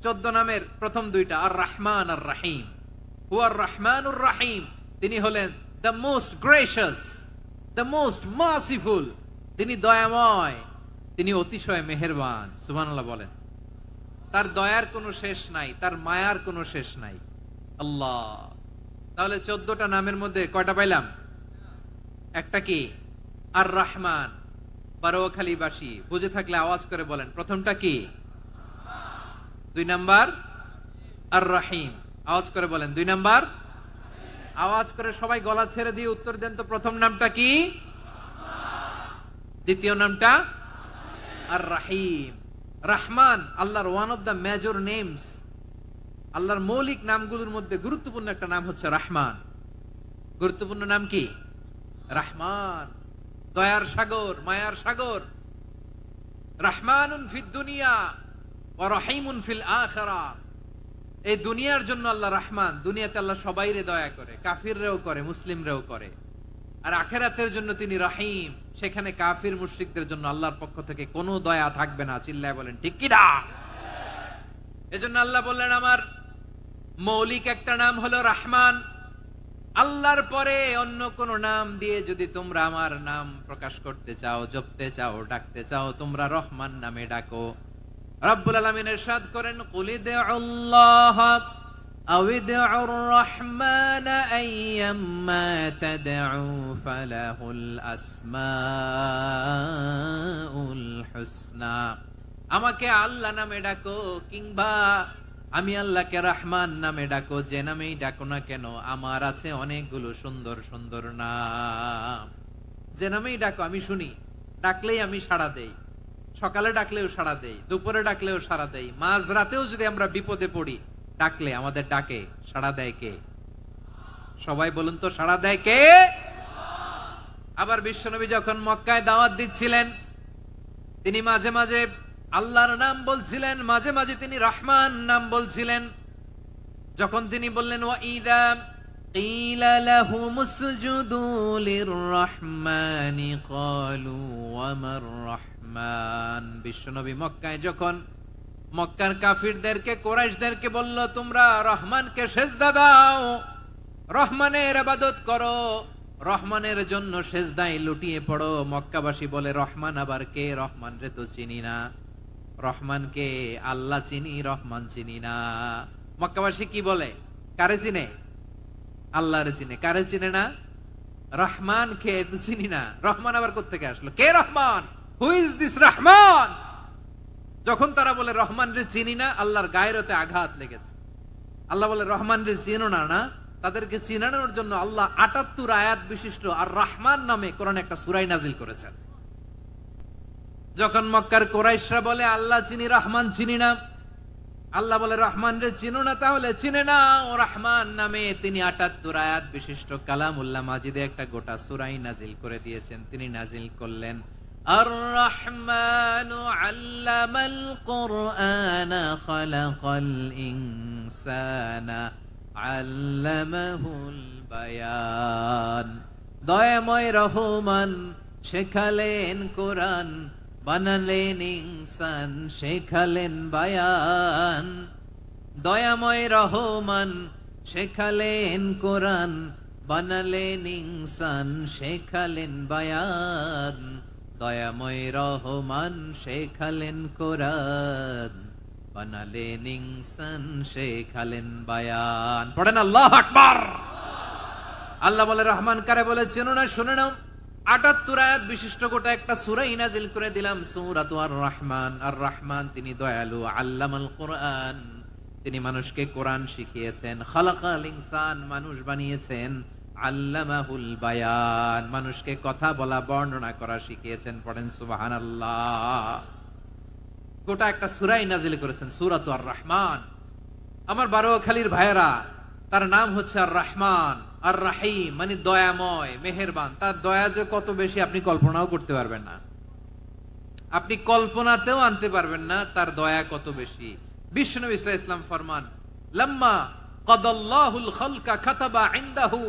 14 নামের প্রথম দুইটা, আর রহমান আর রহিম। হুয়ার রহমানুর রহিম, তিনি হলেন the most gracious, the most merciful, তিনি দয়াময়, তিনি অতিশয় মেহেরবান। সুবহানাল্লাহ বলেন। তার দয়ার কোনো শেষ নাই, তার মায়ার কোনো শেষ নাই। আল্লাহ, তাহলে 14টা নামের মধ্যে কয়টা পাইলাম? একটা কি? আর রহমান। বারুয়াখালীবাসী বুঝে থাকলে আওয়াজ করে বলেন, প্রথমটা কি? 2 নাম্বার আর রহিম। আওয়াজ করে বলেন 2 নাম্বার। আওয়াজ করে সবাই গলা ছেড়ে দিয়ে উত্তর দেন তো, প্রথম নামটা কি? দ্বিতীয় নামটা? আর রহিম। রহমান আল্লাহর one of the major names, আল্লাহর মৌলিক নামগুলোর মধ্যে গুরুত্বপূর্ণ একটা নাম হচ্ছে রহমান। গুরুত্বপূর্ণ নাম কি? রহমান, দয়ার সাগর, মায়ার সাগর। রহমানুন ফিদ দুনিয়া ওয়া রহিমুন ফিল আখিরা। এই দুনিয়ার জন্য আল্লাহ রহমান, দুনিয়াতে আল্লাহ সবাইরে দয়া করে, কাফিররেও করে, মুসলিমরেও করে। আর আখিরাতের জন্য তিনি রহিম, সেখানে কাফির মুশরিকদের জন্য আল্লাহর পক্ষ থেকে কোনো দয়া থাকবে না। চিল্লায় বলেন ঠিক কি না? এজন্য আল্লাহ বললেন আমার মৌলিক একটা নাম হলো রহমান। আল্লাহর পরে অন্য কোন নাম দিয়ে যদি তোমরা আমার নাম প্রকাশ করতে চাও, জপতে চাও, ডাকতে চাও, তোমরা রহমান নামে ডাকো। রব্বুল আলামিন ইরশাদ করেন, কুলিদুল্লাহ আউইদুর রহমান আইয়াম্মা তাদউ ফালাহুল আসমাউল হুসনা। আমাকে আল্লাহ নামে ডাকো কিংবা আমি আল্লাহকে রহমান নামে ডাকো, যে নামেই ডাকো না কেন আমার আছে অনেকগুলো সুন্দর সুন্দর নাম। যে নামেই ডাকো আমি শুনি, ডাকলেই আমি সাড়া দেই। সকালে ডাকলেও সাড়া দেই, দুপুরে ডাকলেও সাড়া দেই, মাঝ রাতেও যদি আমরা বিপদে পড়ি ডাকলে আমাদের ডাকে সাড়া দেয় কে? সবাই বলুন তো, সাড়া দেয় কে? আবার বিশ্বনবী যখন মক্কায় দাওয়াত দিচ্ছিলেন, তিনি মাঝে মাঝে আল্লাহর নাম বলছিলেন, মাঝে মাঝে তিনি রহমান নাম বলছিলেন। যখন তিনি বললেন ওয়াইদা কিলা লাহুমুসজুদু লিররহমানি ক্বালু ওয়ামার রহমান। বিশ্বনবী মক্কায় যখন মক্কার কাফিরদেরকে, কুরাইশদেরকে বলল তোমরা রহমানকে সেজদা দাও, রহমানের ইবাদত করো, রহমানের জন্য সেজদায় লুটিয়ে পড়ো। মক্কাবাসী বলে রহমান আবার কে? রহমান রে তো চিনি না। রহমানকে আল্লাহ চিনি, রহমান চিনি না। মক্কাবাসী কি বলে? কারে চিনে? আল্লাহরে চিনে। কারে চিনে না? রহমান কে তো চিনি না। রহমান আবার কোত্থেকে আসলো? কে Rahman? Who is this Rahman? যখন তারা বলে রহমান রে চিনি না, আল্লাহর গায়রতে আঘাত লেগেছে। আল্লাহ বলে রহমান রে চিনো না, না? তাদেরকে চিনানোর জন্য আল্লাহ ৭৮ আয়াত বিশিষ্ট আর রহমান নামে কোরআনে একটা সূরা নাজিল করেছেন। যখন মক্কার কুরাইশরা বলে আল্লাহ চিনি, রহমান চিনি না, আল্লাহ বলে রহমান রে চিনো না, তাহলে চিনে না ও রহমান নামে তিনি ৭৮ আয়াত বিশিষ্ট কালামুল্লাহ মাজিদে একটা গোটা সূরা নাজিল করে দিয়েছেন। তিনি নাজিল করলেন আর রহমানু আল্লামাল কুরআনা খালাকাল ইনসানা আল্লামাহুল বায়ান। দয়াময় রহমান শেখালেন কোরআন, বানালেন ইনসান, শেখালেন বায়ান। দয়াময় রহমান শেখালেন কোরআন, বানালেন ইনসান, শেখালেন বায়ান। দয়াময় রহমান শেখালেন কোরআন, বানালেন ইনসান, শেখালেন বায়ান। পড়েন আল্লাহু আকবার। আল্লাহ বলে রহমান কারে বলে চেনো না? শুনে নাও, ৭৮ আয়াত বিশিষ্ট গোটা একটা সূরা নাজিল করে দিলাম, সূরাতু আর রহমান। আর রহমান তিনি দয়ালু, আল্লামাল কোরআন, তিনি মানুষকে কোরআন শিখিয়েছেন, খালাকাল ইনসান, মানুষ বানিয়েছেন, আল্লামাহুল বায়ান, মানুষকে কথা বলা, বর্ণনা করা শিখিয়েছেন। পড়েন সুবহানাল্লাহ। গোটা একটা সূরা নাজিল করেছেন, সূরাতু আর রহমান। আমার বারোয়াখালীর ভাইয়েরা, তার নাম হচ্ছে আর রহমান আর রাহিম, মানে দয়াময়, মেহেরবান। তার দয়া যে কত বেশি আপনি কল্পনাও করতে পারবেন না, আপনি কল্পনাতেও আনতে পারবেন না তার দয়া কত বেশি। বিশ্বনবী সাল্লাল্লাহু আলাইহি ওয়াসাল্লাম ফরমান, লাম্মা কাদাল্লাহুল খালকা কাতাবা ইনদাহু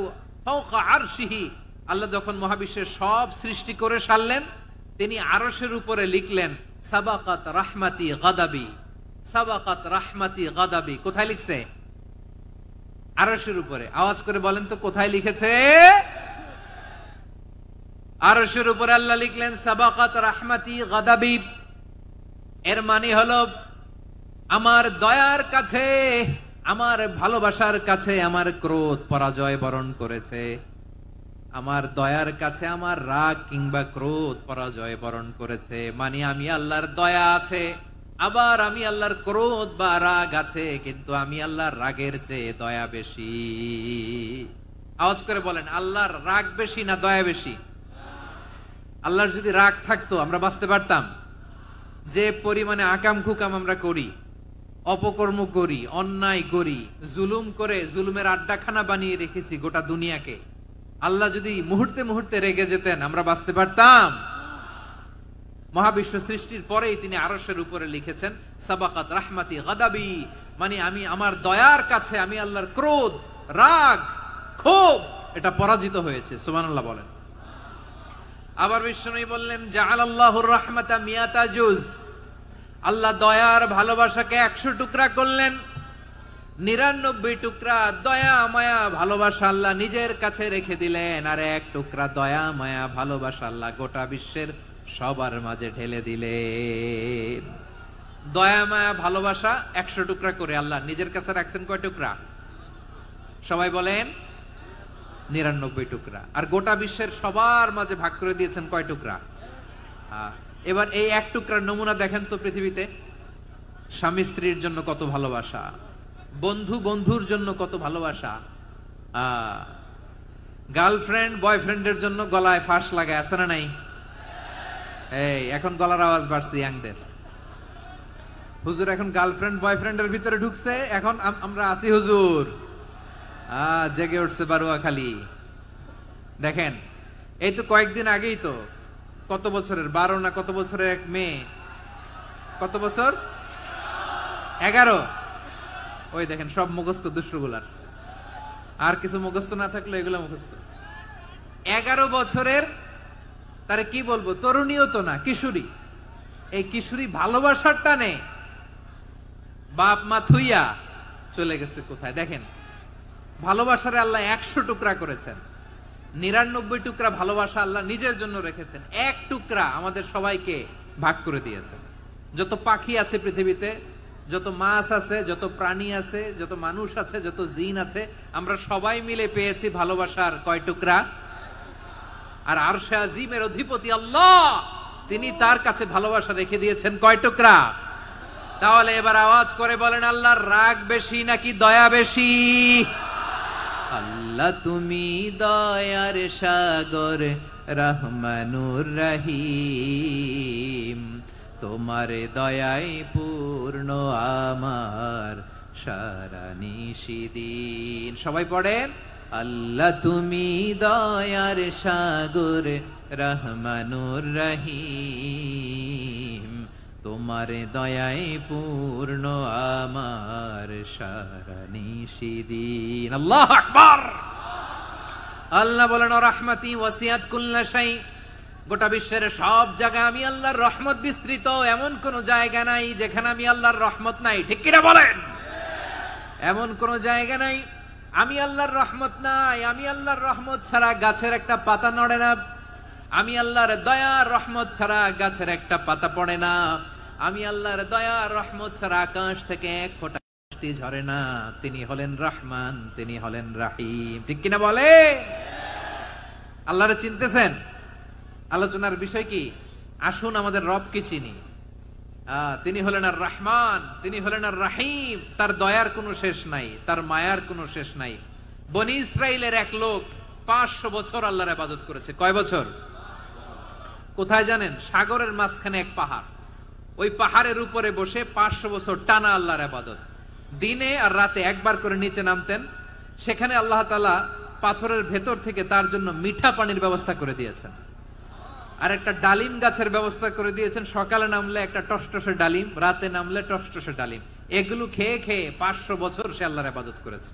ফাওকা আরশিহি। আল্লাহ যখন মহাবিশ্বের সব সৃষ্টি করে সারলেন, তিনি আরশের উপরে লিখলেন সাবাকাত রাহমাতি গাদাবি, সাবাকাত রাহমাতি গাদাবি। কোথায় লিখছে? আরশের উপরে। আওয়াজ করে বলেন তো কোথায় লিখেছে? আরশের উপরে আল্লাহ লিখলেন সাবাকাত রাহমাতি গাদাবি। এর মানে হলো আমার দয়ার কাছে, আমার ভালোবাসার কাছে আমার ক্রোধ পরাজয় বরণ করেছে, আমার দয়ার কাছে আমার রাগ কিংবা ক্রোধ পরাজয় বরণ করেছে। মানে আমি আল্লাহর দয়া আছে, আবার আমি আল্লাহর ক্রোধ বা রাগ আছে, কিন্তু আমি আল্লাহর রাগের চেয়ে দয়া বেশি। আওয়াজ করে বলেন, আল্লাহর রাগ বেশি না দয়া বেশি? আল্লাহর যদি রাগ থাকতো আমরা বাঁচতে পারতাম? যে পরিমাণে আকাম খুকাম আমরা করি, অপকর্ম করি, অন্যায় করি, জুলুম করে জুলুমের আড্ডাখানা বানিয়ে রেখেছি গোটা দুনিয়াকে, আল্লাহ যদি মুহূর্তে মুহূর্তে রেগে যেতেন আমরা বাঁচতে পারতাম? মহাবিশ্ব সৃষ্টির পরেই তিনি আরশের উপরে লিখেছেন সাবাকাত রাহমাতি গাদাবি, মানে আমি আমার দয়ার কাছে আমি আল্লাহর ক্রোধ, রাগ, ক্ষোভ এটা পরাজিত হয়েছে। সুবহানাল্লাহ বলেন। আবার বিষ্ণু বললেন জাআলাল্লাহুর রাহমাতা মিয়াতা জুজ, আল্লাহ দয়ার ভালোবাসাকে 100 টুকরা করলেন। 99 টুকরা দয়া মায়া ভালোবাসা আল্লাহ নিজের কাছে রেখে দিলেন, আর 1 টুকরা দয়া মায়া ভালোবাসা আল্লাহ গোটা বিশ্বের সবার মাঝে ঢেলে দিলেন। দয়া মায়া ভালোবাসা 100 টুকরা করে আল্লাহ নিজের কাছে রাখছেন কয় টুকরা? সবাই বলেন 99 টুকরা। আর গোটা বিশ্বের সবার মাঝে ভাগ করে দিয়েছেন কয় টুকরা? এবার এই 1 টুকরার নমুনা দেখেন তো পৃথিবীতে। স্বামী স্ত্রীর জন্য কত ভালোবাসা, বন্ধু বন্ধুর জন্য কত ভালোবাসা, গার্লফ্রেন্ড বয়ফ্রেন্ডের জন্য গলায় ফাঁস লাগায়, আছে না নাই? এই এখন গলার আওয়াজ বাড়ছে ইয়াংদের। হুজুর এখন গার্লফ্রেন্ড বয়ফ্রেন্ডের ভিতরে ঢুকছে, এখন আমরা আসি হুজুর। জেগে উঠছে বারুয়া খালি। দেখেন এই তো কয়েকদিন আগেই তো, কত বছরের 12 না কত বছরের এক মেয়ে, কত বছর? 11। ওই দেখেন সব মুখস্থ দুষ্টগুলার, আর কিছু মুখস্থ না থাকলে এগুলো মুখস্থ। 11 বছরের, তারে কি বলবো, তরুণীও তো না, কিশোরী। এই কিশোরী ভালোবাসার টানে বাপ মা থুইয়া চলে গেছে কোথায়? দেখেন ভালোবাসারে আল্লাহ 100 টুকরা করেছেন, 99 টুকরা ভালোবাসা আল্লাহ নিজের জন্য রেখেছেন, 1 টুকরা আমাদের সবাইকে ভাগ করে দিয়েছেন। যত পাখি আছে পৃথিবীতে, যত মাছ আছে, যত প্রাণী আছে, যত মানুষ আছে, যত জিন আছে, আমরা সবাই মিলে পেয়েছি ভালোবাসার কয় টুকরা? আর আরশে আজিমের অধিপতি আল্লাহ, তিনি তার কাছে ভালোবাসা রেখে দিয়েছেন কয় টুকরা? তাহলে এবার আওয়াজ করে বলেন আল্লাহর রাগ বেশি নাকি দয়া বেশি? আল্লাহ তুমি দয়ার সাগর রহমানুর রহিম, তোমার দয়ায় পূর্ণ আমার সারা নিশিদিন। সবাই পড়েন আল্লাহ তুমি দয়ার সাগর রহমানুর রহিম, তোমার দয়ায় পূর্ণ আমার সারা নিশিদিন। আল্লাহু আকবার। আল্লাহ বলেন রাহমাতি ওয়াসিয়াত কুল্লা শাই, গোটা বিশ্বের সব জায়গায় আমি আল্লাহর রহমত বিস্তৃত, এমন কোন জায়গা নাই যেখানে আমি আল্লাহর রহমত নাই। ঠিক কিনা বলেন? এমন কোন জায়গা নাই আমি আল্লাহর রহমত নাই। আমি আল্লাহর রহমত ছাড়া গাছের একটা পাতা নড়ে না, আমি আল্লাহর দয়ার রহমত ছাড়া গাছের একটা পাতা পড়ে না, আমি আল্লাহর দয়ার রহমত ছাড়া আকাশ থেকে এক ফোঁটা বৃষ্টি ঝরে না। তিনি হলেন রহমান, তিনি হলেন রাহিম। ঠিক কিনা বলে? আল্লাহরে চিনতেছেন? আলোচনার বিষয় কি? আসুন আমাদের রবকে চিনি। তিনি হলেন আর রহমান, তিনি হলেন আর রাহিম। তার দয়ার কোনো শেষ নাই, তার মায়ার কোনো শেষ নাই। বনি ইসরাইলের এক লোক 500 বছর আল্লাহর ইবাদত করেছে। কয় বছর? কোথায় জানেন? সাগরের মাঝখানে এক পাহাড়, ওই পাহাড়ের উপরে বসে 500 বছর টানা আল্লাহর ইবাদত। দিনে আর রাতে একবার করে নিচে নামতেন। সেখানে আল্লাহ তাআলা পাথরের ভেতর থেকে তার জন্য মিঠা পানির ব্যবস্থা করে দিয়েছেন, আর একটা ডালিম গাছের ব্যবস্থা করে দিয়েছেন। সকালে নামলে একটা টসটসে ডালিম, রাতে নামলে টসটসে ডালিম। এগুলো খেয়ে খেয়ে 500 বছর সে আল্লাহর ইবাদত করেছে।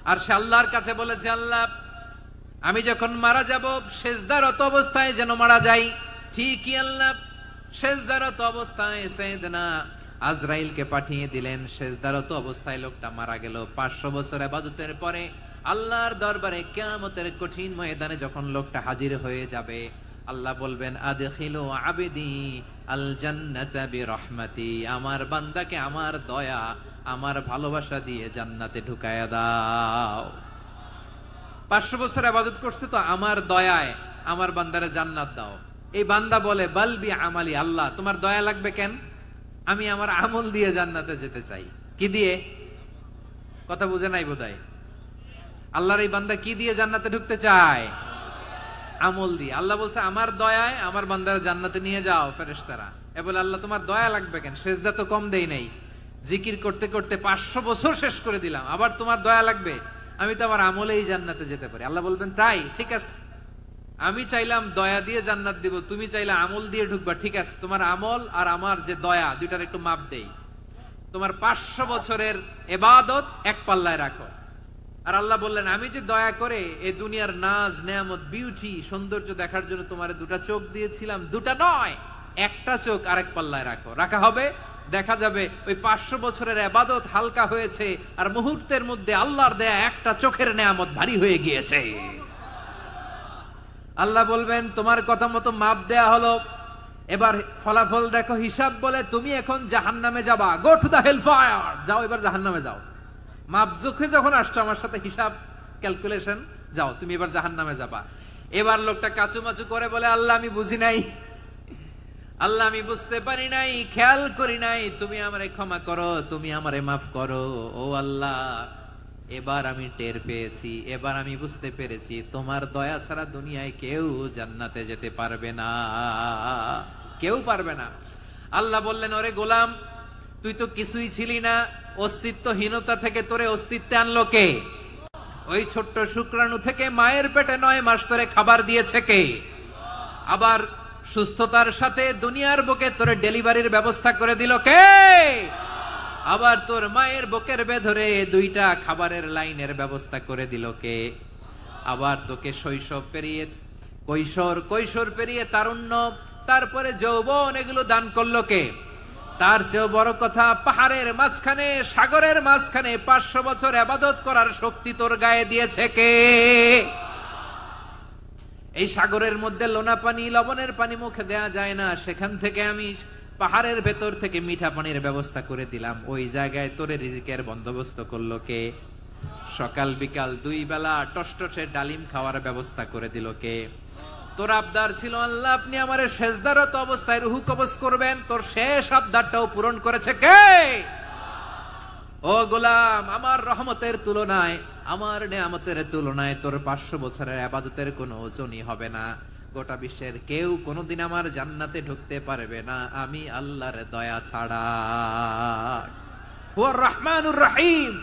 আর সে আল্লাহর কাছে বলেছে, আল্লাহ আমি যখন মারা যাব সেজদারত অবস্থায় যেন মারা যাই। ঠিকই আল্লাহ সেজদারত অবস্থায় সাইয়েদনা আজরাইলকে পাঠিয়ে দিলেন। সেজদারত অবস্থায় লোকটা মারা গেল। 500 বছর ইবাদতের পরে আল্লাহর দরবারে কিয়ামতের কঠিন ময়দানে যখন লোকটা হাজির হয়ে যাবে, আল্লাহ বলবেন আদখিলু আবদি আল জান্নাতা বিরহমাতি, আমার বান্দাকে আমার দয়া আমার ভালোবাসা দিয়ে জান্নাতে ঢুকায়া দাও। 500 বছর ইবাদত করছে তো আমার দয়ায় আমার বান্দারে জান্নাত দাও। এই বান্দা বলে বালবি আমালি, আল্লাহ তোমার দয়া লাগবে কেন? আমি আমার আমল দিয়ে জান্নাতে যেতে চাই। কি দিয়ে? কথা বুঝে নাই বোধহয়। আল্লাহর এই বান্দা কি দিয়ে জান্নাতে ঢুকতে চায়? আমল দিয়ে। আল্লাহ বলছে আমার দয়ায় আমার বান্দারা জান্নাতে নিয়ে যাও ফেরেশতারা। এ বলে আল্লাহ তোমার দয়া লাগবে কেন? সেজদা তো কম দেই নাই, জিকির করতে করতে 500 বছর শেষ করে দিলাম, আবার তোমার দয়া লাগবে? আমি তো আমার আমলেই জান্নাতে যেতে পারি। আল্লাহ বলবেন তাই, ঠিক আছে, আমি চাইলাম দয়া দিয়ে জান্নাত দিব, তুমি চাইলে আমল দিয়ে ঢুকবা, ঠিক আছে, তোমার আমল আর আমার যে দয়া দুইটার একটু মাপ দেই। তোমার 500 বছরের ইবাদত এক পাল্লায় রাখো। আর আল্লাহ বললেন আমি যে দয়া করে এই দুনিয়ার নাজ নেয়ামত বিউটি সৌন্দর্য দেখার জন্য তোমার দুটা চোখ দিয়েছিলাম, দুটা নয় একটা চোখ আরেক পাল্লায় রাখো। রাখা হবে, দেখা যাবে ওই 500 বছরের ইবাদত হালকা হয়েছে আর মুহূর্তের মধ্যে আল্লাহর দেয়া একটা চোখের নেয়ামত ভারী হয়ে গিয়েছে। আল্লাহ বলবেন তোমার কথা মতো মাপ দেয়া হলো, এবার ফলাফল দেখো, হিসাব বলে তুমি এখন জাহান্নামে যাবা, go to the hell fire, যাও এবার জাহান্নামে যাও। মাপ জোখে যখন আসছো আমার সাথে হিসাব ক্যালকুলেশন, যাও তুমি এবার জাহান্নামে যাবা। এবার লোকটা কাচুমাচু করে বলে আল্লাহ আমি বুঝি নাই, আল্লাহ আমি বুঝতে পারি নাই, খেয়াল করি নাই, তুমি আমারে ক্ষমা করো, তুমি আমারে মাফ করো। ও আল্লাহ এবার আমি টের পেয়েছি, এবার আমি বুঝতে পেরেছি তোমার দয়া ছাড়া দুনিয়ায় কেউ জান্নাতে যেতে পারবে না, কেউ পারবে না। আল্লাহ বললেন ওরে গোলাম তুই তো কিছুই ছিলি না, অস্তিত্বহীনতা থেকে তোরে অস্তিত্বে আনলো কে? ওই ছোট্ট শুক্রাণু থেকে মায়ের পেটে 9 মাস ধরে খাবার দিয়েছে কে? আবার সুস্থতার সাথে দুনিয়ার বুকে তোরে ডেলিভারির ব্যবস্থা করে দিল কে? আবার তোর মায়ের বুকের ভেতরে 2টা খাবারের লাইনের ব্যবস্থা করে দিল কে? আবার তোকে শৈশব পেরিয়ে কৈশোর পেরিয়ে তারুণ্য, তারপরে যৌবন, এগুলো দান করলো কে? তার চেয়ে বড় কথা, পাহাড়ের মাঝখানে সাগরের মাঝখানে 500 বছর ইবাদত করার শক্তি তোর গায়ে দিয়েছে কে? এই সাগরের মধ্যে লোনা পানি লবণের পানি মুখে দেয়া যায় না, সেখান থেকে আমি পাহাড়ের ভেতর থেকে মিঠা পানির ব্যবস্থা করে দিলাম, ওই জায়গায় তোরে রিজিকের বন্দোবস্ত করলো কে? সকাল বিকাল 2 বেলা টসটসে ডালিম খাওয়ার ব্যবস্থা করে দিল কে? তোর আবদার ছিল আল্লাহ আপনি আমারে সেজদারত অবস্থায় রুহু কবজ করবেন, তোর শেষ আবদারটাও পূরণ করেছে কে? ও গোলাম আমার রহমতের তুলনায়, আমার নেয়ামতের তুলনায় তোর 500 বছরের ইবাদতের কোনো ওজনই হবে না। গোটা বিশ্বের কেউ কোনোদিন আমার জান্নাতে ঢুকতে পারবে না আমি আল্লাহর দয়া ছাড়া। হুয়ার রহমানুর রহিম,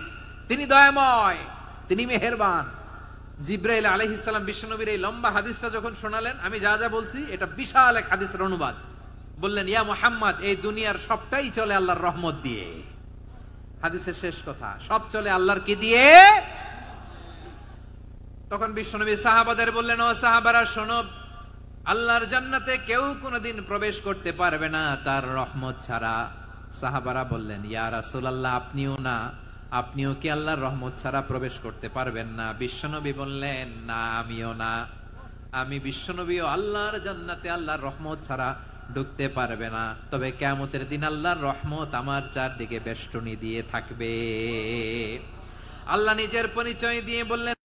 তিনি দয়াময়, তিনি মেহেরবান। জিব্রাইল আলাইহিস সালাম বিশ্বনবীর এই লম্বা হাদিসটা যখন শোনালেন, আমি যা যা বলছি এটা বিশাল এক হাদিসের অনুবাদ, বললেন ইয়া মুহাম্মদ এই দুনিয়ার সবটাই চলে আল্লাহর রহমত দিয়ে। হাদিসের শেষ কথা, সব চলে আল্লাহর কি দিয়ে? তখন বিশ্বনবী সাহাবাদের বললেন ও সাহাবারা শোনো, আল্লাহর জান্নাতে কেউ কোনোদিন প্রবেশ করতে পারবে না তার রহমত ছাড়া। সাহাবারা বললেন ইয়া রাসূলুল্লাহ আপনিও না, আপনিও কি আল্লাহর রহমত ছাড়া প্রবেশ করতে পারবেন না? বিশ্বনবী বললেন না আমিও না, আমি বিশ্বনবীও আল্লাহর জান্নাতে আল্লাহর রহমত ছাড়া ঢুকতে পারবে না, তবে কিয়ামতের দিন আল্লাহর রহমত আমার চারদিকে বেষ্টনী দিয়ে থাকবে। আল্লাহ নিজের পরিচয় দিয়ে বললেন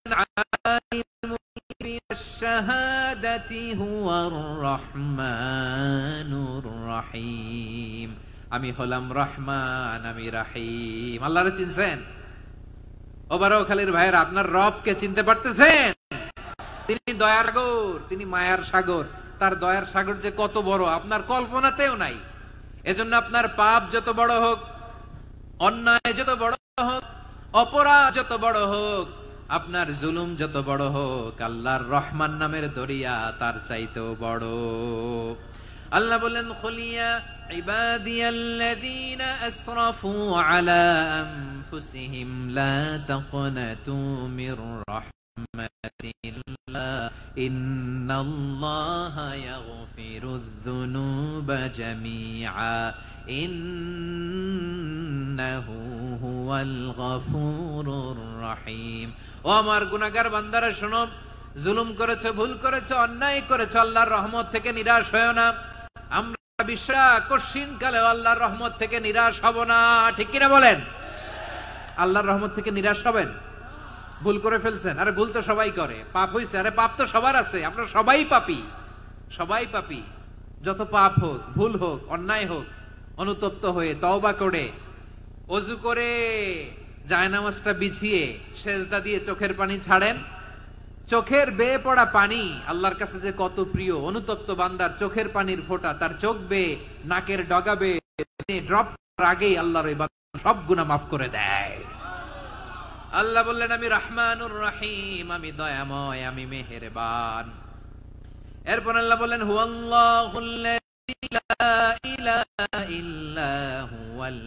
শাহাদাতি হুয়ার রহমানুর রহিম, আমি হলাম রহমান, আমি রাহিম। আল্লাহরে চিনছেন? ওবারও খালির ভাইয়ের আপনার রবকে চিনতে পারতেছেন? তিনি দয়ার সাগর, তিনি মায়ার সাগর, তার দয়ার সাগর যে কত বড় আপনার কল্পনাতেও নাই। এজন্য আপনার পাপ যত বড় হোক, অন্যায় যত বড় হোক, অপরাধ যত বড় হোক, আপনার জুলুম যত বড় হোক, আল্লাহর রহমান নামের দরিয়া তার চাইতেও বড়। আল্লাহ বললেন খুলিয়া ইবাদিয়াল্লাযীনা আসরাফু আলা আনফুসিহিম লা তাকনাতু মির রাহমাতিল্লাহ ইন্নাল্লাহা ইয়াগফিরুয যুনুবা জামিআ ইন্নাহু হুয়াল গফুরুর রহিম। ও আমার গুনাহগার বান্দারা শোনো, জুলুম করেছো, ভুল করেছো, অন্যায় করেছো, আল্লাহর রহমত থেকে নিরাশ হয়ো না। আমরা বিশ্বাস কঠিন কালে আল্লাহর রহমত থেকে নিরাশ হব না, ঠিক কিনা বলেন? আল্লাহর রহমত থেকে নিরাশ হবেন? ভুল করে ফেলছেন, আরে ভুল তো সবাই করে, পাপ হইছে, আরে পাপ তো সবার আছে, আমরা সবাই পাপী, সবাই পাপী। যত পাপ হোক, ভুল হোক, অন্যায় হোক, অনুতপ্ত হয়ে তওবা করে ওযু করে জায়নামাজটা বিছিয়ে সেজদা দিয়ে চোখের পানি ছাড়েন। চোখের বেয়ে পড়া পানি আল্লাহর কাছে যে কত প্রিয়। অনুতপ্ত বান্দার চোখের পানির ফোঁটা তার চোখ বেয়ে নাকের ডগা বেয়ে ড্রপ আগেই আল্লাহর এই বান্দা সব গুনাহ মাফ করে দেয়। আল্লাহ বললেন আমি রহমানুর রহিম, আমি দয়াময়, আমি মেহেরবান। এরপর আল্লাহ বললেন হুয়াল্লাহুল্লাযী লা ইলাহা ইল্লা হুয়াল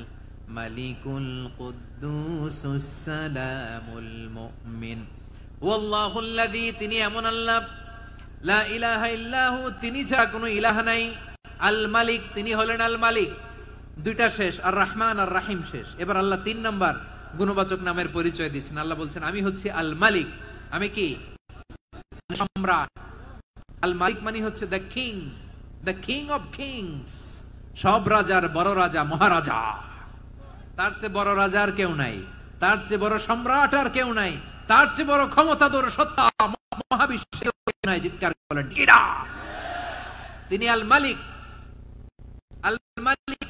মালিকুল কুদ্দুসুস সালামুল মুমিন। হুয়াল্লাহুল্লাযী, তিনি এমন আল্লাহ, লা ইলাহা ইল্লাহু, তিনি ছাড়া কোনো ইলাহ নাই, আল মালিক, তিনি হলেন আল মালিক। দুইটা শেষ, আর রহমান আর রাহিম শেষ। এবার আল্লাহ 3 নাম্বার গুণবাচক নামের পরিচয় দিচ্ছেন। আল্লাহ বলছেন আমি হচ্ছি আল মালিক, আমি কি সম্রাট। আল মালিক মানে হচ্ছে the king, the king of kings, সব রাজার বড় রাজা, মহারাজা। তার চেয়ে বড় রাজা আর কেউ নাই, তার চেয়ে বড় সম্রাট আর কেউ নাই, তার চেয়ে বড় ক্ষমতাধর সত্তা মহাবিশ্বের নাই। চিৎকার বলেন কিরা। তিনি আল মালিক। আল মালিক